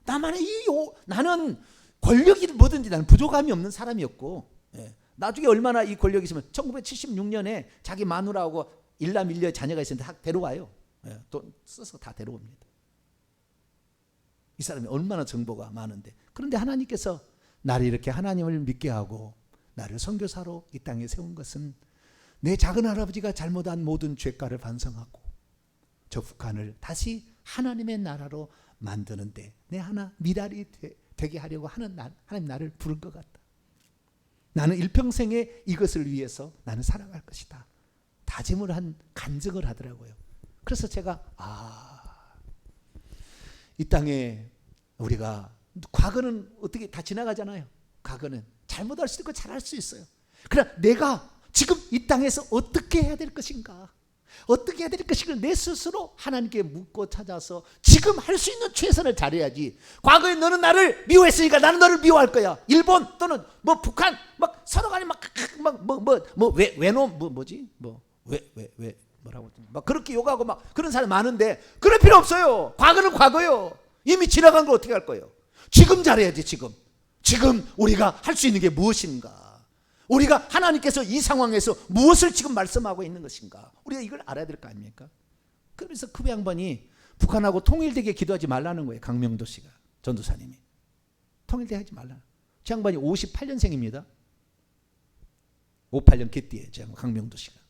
나는 권력이 뭐든지 나는 부족함이 없는 사람이었고, 예. 나중에 얼마나 이 권력이 있으면 1976년에 자기 마누라하고 일남 일녀의 자녀가 있었는데 다 데려와요. 예. 돈 써서 다 데려옵니다. 이 사람이 얼마나 정보가 많은데. 그런데 하나님께서 나를 이렇게 하나님을 믿게 하고 나를 선교사로 이 땅에 세운 것은 내 작은 할아버지가 잘못한 모든 죄가를 반성하고 저 북한을 다시 하나님의 나라로 만드는데 내 하나 미랄이 되게 하려고 하는 하나님 나를 부른 것 같다. 나는 일평생에 이것을 위해서 나는 살아갈 것이다. 다짐을 한 간증을 하더라고요. 그래서 제가 이 땅에 우리가 과거는 어떻게 다 지나가잖아요. 과거는 잘못할 수도 있고 잘할 수 있어요. 그러나 내가 지금 이 땅에서 어떻게 해야 될 것인가, 어떻게 해야 될 것인가 내 스스로 하나님께 묻고 찾아서 지금 할 수 있는 최선을 다해야지. 과거에 너는 나를 미워했으니까 나는 너를 미워할 거야. 일본 또는 뭐 북한 막 서로 간에 뭐라고 막 그렇게 욕하고 막 그런 사람 많은데 그럴 필요 없어요. 과거는 과거요. 이미 지나간 걸 어떻게 할 거예요? 지금 잘해야지. 지금 우리가 할 수 있는 게 무엇인가? 우리가 하나님께서 이 상황에서 무엇을 지금 말씀하고 있는 것인가? 우리가 이걸 알아야 될 거 아닙니까? 그래서 그 양반이 북한하고 통일되게 기도하지 말라는 거예요. 강명도 씨가, 전도사님이. 통일되게 하지 말라. 그 양반이 58년생입니다. 58년 개띠예요. 강명도 씨가.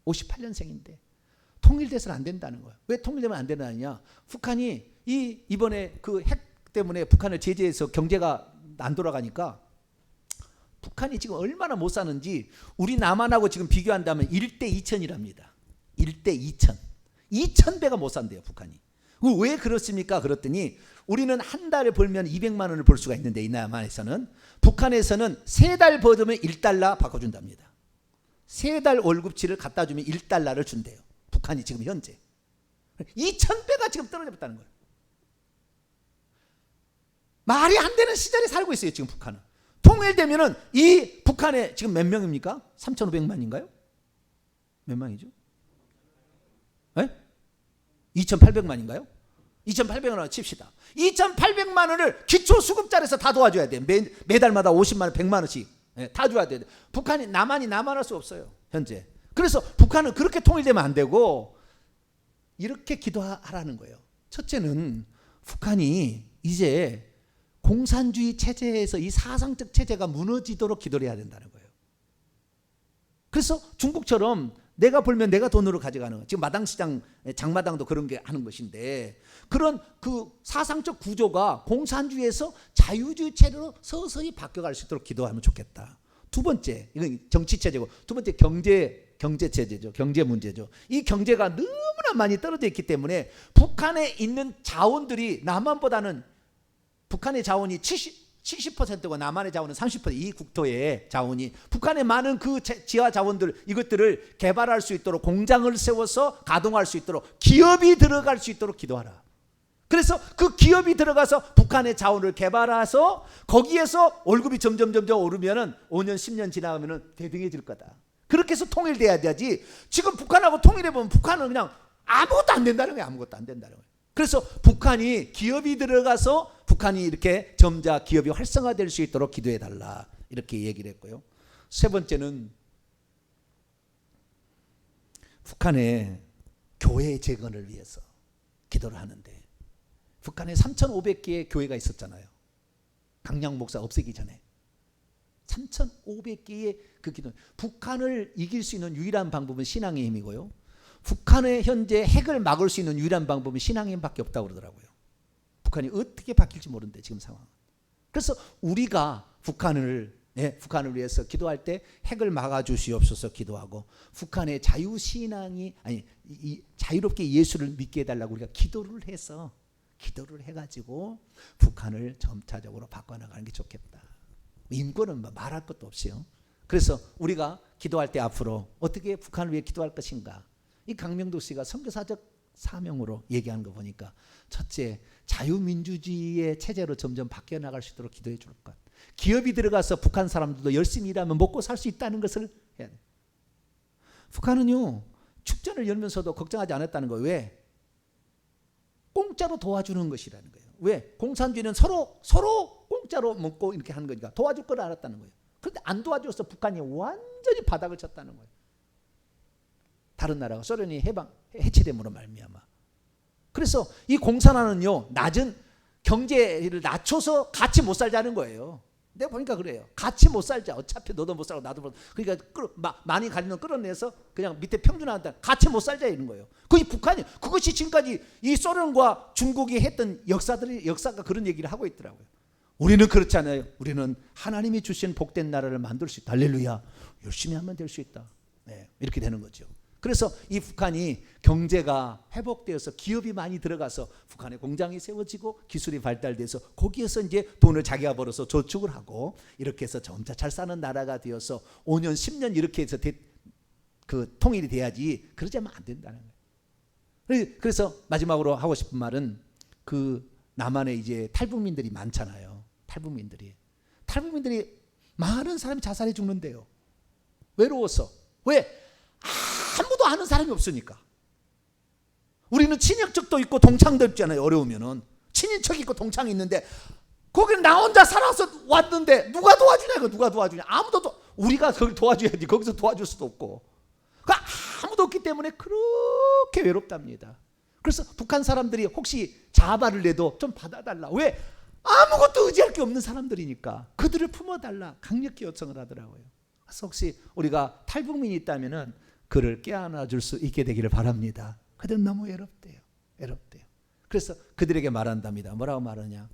58년생인데 통일돼서는 안 된다는 거예요. 왜 통일되면 안 된다느냐? 북한이 이번에 그 핵 때문에 북한을 제재해서 경제가 안 돌아가니까 북한이 지금 얼마나 못 사는지 우리 남한하고 지금 비교한다면 1대 2000이랍니다. 1대 2000. 2000배가 못 산대요, 북한이. 왜 그렇습니까? 그랬더니 우리는 한 달에 벌면 200만 원을 벌 수가 있는데 이 남한에서는, 북한에서는 3달 벌면 1달러 바꿔준답니다. 3달 월급치를 갖다 주면 1달러를 준대요. 북한이 지금 현재. 2000배가 지금 떨어졌다는 거예요. 말이 안 되는 시절에 살고 있어요, 지금 북한은. 통일되면은 이 북한에 지금 몇 명입니까? 3,500만인가요? 몇 만이죠? 네? 2,800만인가요? 2,800만 칩시다. 2,800만 원을 기초수급자에서 다 도와줘야 돼요. 매달마다 50만 원, 100만 원씩 다 줘야 돼요. 북한이 남한할 수 없어요, 현재. 그래서 북한은 그렇게 통일되면 안 되고 이렇게 기도하라는 거예요. 첫째는 북한이 이제 공산주의 체제에서 이 사상적 체제가 무너지도록 기도를 해야 된다는 거예요. 그래서 중국처럼 내가 벌면 내가 돈으로 가져가는 거예요. 지금 마당시장, 장마당도 그런 게 하는 것인데, 그런 그 사상적 구조가 공산주의에서 자유주의 체제로 서서히 바뀌어갈 수 있도록 기도하면 좋겠다. 두 번째, 이건 정치 체제고, 두 번째 경제 체제죠. 경제 문제죠. 이 경제가 너무나 많이 떨어져 있기 때문에 북한에 있는 자원들이 남한보다는, 북한의 자원이 70%고 남한의 자원은 30%. 이 국토의 자원이, 북한의 많은 그 지하 자원들, 이것들을 개발할 수 있도록 공장을 세워서 가동할 수 있도록 기업이 들어갈 수 있도록 기도하라. 그래서 그 기업이 들어가서 북한의 자원을 개발해서 거기에서 월급이 점점 오르면은 5년 10년 지나가면은 대등해질 거다. 그렇게 해서 통일돼야 되지. 지금 북한하고 통일해 보면 북한은 그냥 아무것도 안 된다는 거예요. 아무것도 안 된다는 거예요. 그래서 북한이 기업이 들어가서 북한이 이렇게 점자 기업이 활성화될 수 있도록 기도해 달라, 이렇게 얘기를 했고요. 세 번째는 북한의 교회 재건을 위해서 기도를 하는데, 북한에 3,500개의 교회가 있었잖아요. 강양 목사 없애기 전에 3,500개의 그 기도. 북한을 이길 수 있는 유일한 방법은 신앙의 힘이고요, 북한의 현재 핵을 막을 수 있는 유일한 방법은 신앙의 힘밖에 없다고 그러더라고요. 북한이 어떻게 바뀔지 모르는데 지금 상황. 그래서 우리가 북한을 위해서 기도할 때 핵을 막아주시옵소서 기도하고, 북한의 자유신앙이 자유롭게 예수를 믿게 해달라고 우리가 기도를 해가지고 북한을 점차적으로 바꿔나가는 게 좋겠다. 인권은 말할 것도 없어요. 그래서 우리가 기도할 때 앞으로 어떻게 북한을 위해 기도할 것인가, 이 강명도 씨가 선교사적 사명으로 얘기하는 거 보니까 첫째, 자유민주주의의 체제로 점점 바뀌어 나갈 수 있도록 기도해 줄 것. 기업이 들어가서 북한 사람들도 열심히 일하면 먹고 살 수 있다는 것을 해야 돼. 북한은요, 축전을 열면서도 걱정하지 않았다는 거예요. 왜? 공짜로 도와주는 것이라는 거예요. 왜? 공산주의는 서로 공짜로 먹고 이렇게 하는 거니까 도와줄 걸 알았다는 거예요. 그런데 안 도와줘서 북한이 완전히 바닥을 쳤다는 거예요. 다른 나라가 소련이 해체됨으로 말미암아. 그래서 이 공산화는요, 낮은 경제를 낮춰서 같이 못 살자는 거예요. 내가 보니까 그래요. 같이 못 살자. 어차피 너도 못 살고 나도 못 살고. 그러니까 많이 가리면 끌어내서 그냥 밑에 평준화한다. 같이 못 살자 이런 거예요. 그게 북한이, 그것이 지금까지 이 소련과 중국이 했던 역사가 그런 얘기를 하고 있더라고요. 우리는 그렇지 않아요. 우리는 하나님이 주신 복된 나라를 만들 수 있다. 할렐루야. 열심히 하면 될 수 있다. 네, 이렇게 되는 거죠. 그래서 이 북한이 경제가 회복되어서 기업이 많이 들어가서 북한의 공장이 세워지고 기술이 발달돼서 거기에서 이제 돈을 자기가 벌어서 저축을 하고 이렇게 해서 점차 잘 사는 나라가 되어서 5년 10년 이렇게 해서 그 통일이 돼야지. 그러지 않으면 안 된다는 거예요. 그래서 마지막으로 하고 싶은 말은 그 남한에 이제 탈북민들이 많잖아요. 탈북민들이 많은 사람이 자살해 죽는데요. 외로워서. 왜? 아무도 아는 사람이 없으니까. 우리는 친인척도 있고 동창도 있잖아요. 어려우면은 친인척이 있고 동창이 있는데 거기는 나 혼자 살아서 왔는데 누가 도와주냐? 이거 누가 도와주냐? 아무도 우리가 그걸 도와줘야지. 거기서 도와줄 수도 없고. 그러니까 아무도 없기 때문에 그렇게 외롭답니다. 그래서 북한 사람들이 혹시 자발을 내도 좀 받아달라. 왜? 아무것도 의지할 게 없는 사람들이니까 그들을 품어달라 강력히 요청을 하더라고요. 그래서 혹시 우리가 탈북민이 있다면은 그를 깨어나 줄 수 있게 되기를 바랍니다. 그들은 너무 외롭대요. 그래서 그들에게 말한답니다. 뭐라고 말하냐?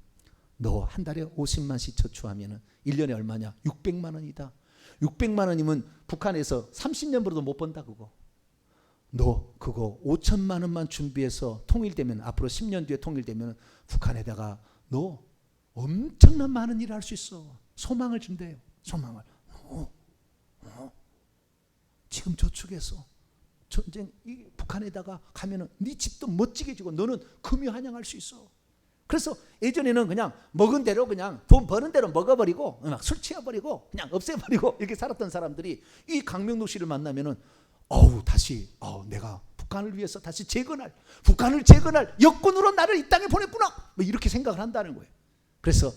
너 한 달에 50만씩 저축하면은 1년에 얼마냐? 600만 원이다. 600만 원이면 북한에서 30년 벌어도 못 번다 그거. 너 그거 5천만 원만 준비해서 통일되면 앞으로 10년 뒤에 통일되면 북한에다가 너 엄청난 많은 일을 할 수 있어. 소망을 준대요. 소망을. 지금 저축해서 전쟁 이 북한에다가 가면은 네 집도 멋지게 지고 너는 금이 환영할 수 있어. 그래서 예전에는 그냥 먹은 대로 그냥 돈 버는 대로 먹어버리고 막 술 취해버리고 그냥 없애버리고 이렇게 살았던 사람들이 이 강명록 씨를 만나면은 다시 내가 북한을 위해서 다시 북한을 재건할 여건으로 나를 이 땅에 보냈구나. 뭐 이렇게 생각을 한다는 거예요. 그래서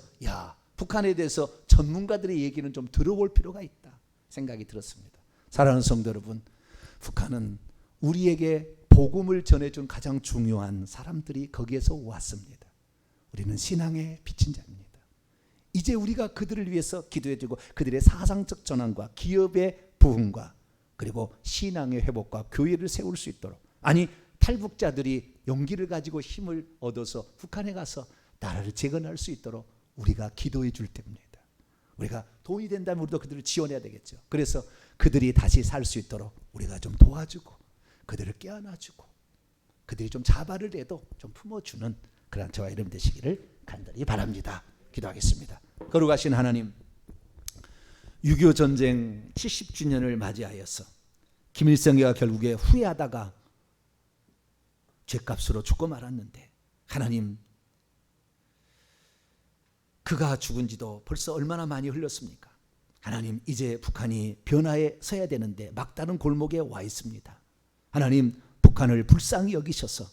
북한에 대해서 전문가들의 얘기는 좀 들어볼 필요가 있다 생각이 들었습니다. 사랑하는 성도 여러분, 북한은 우리에게 복음을 전해준 가장 중요한 사람들이 거기에서 왔습니다. 우리는 신앙의 빚진 자입니다. 이제 우리가 그들을 위해서 기도해주고 그들의 사상적 전환과 기업의 부흥과 그리고 신앙의 회복과 교회를 세울 수 있도록, 아니 탈북자들이 용기를 가지고 힘을 얻어서 북한에 가서 나라를 재건할 수 있도록 우리가 기도해 줄 때입니다. 우리가 돈이 된다면 우리도 그들을 지원해야 되겠죠. 그래서 그들이 다시 살 수 있도록 우리가 좀 도와주고 그들을 깨어나주고 그들이 좀 자발을 해도 좀 품어주는 그런 저와 여러분 되시기를 간절히 바랍니다. 기도하겠습니다. 거룩하신 하나님, 6.25 전쟁 70주년을 맞이하여서 김일성이가 결국에 후회하다가 죗값으로 죽고 말았는데, 하나님, 그가 죽은 지도 벌써 얼마나 많이 흘렀습니까? 하나님, 이제 북한이 변화에 서야 되는데 막다른 골목에 와 있습니다. 하나님, 북한을 불쌍히 여기셔서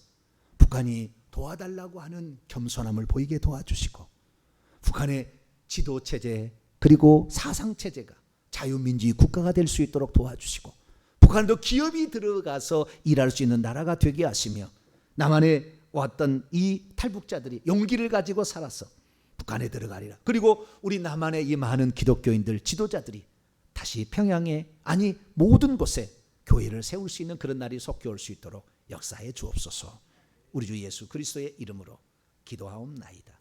북한이 도와달라고 하는 겸손함을 보이게 도와주시고, 북한의 지도체제 그리고 사상체제가 자유민주주의 국가가 될 수 있도록 도와주시고, 북한도 기업이 들어가서 일할 수 있는 나라가 되게 하시며, 남한에 왔던 이 탈북자들이 용기를 가지고 살아서 북한에 들어가리라. 그리고 우리 남한의 이 많은 기독교인들, 지도자들이 다시 평양에, 아니 모든 곳에 교회를 세울 수 있는 그런 날이 속히 올 수 있도록 역사해 주옵소서. 우리 주 예수 그리스도의 이름으로 기도하옵나이다.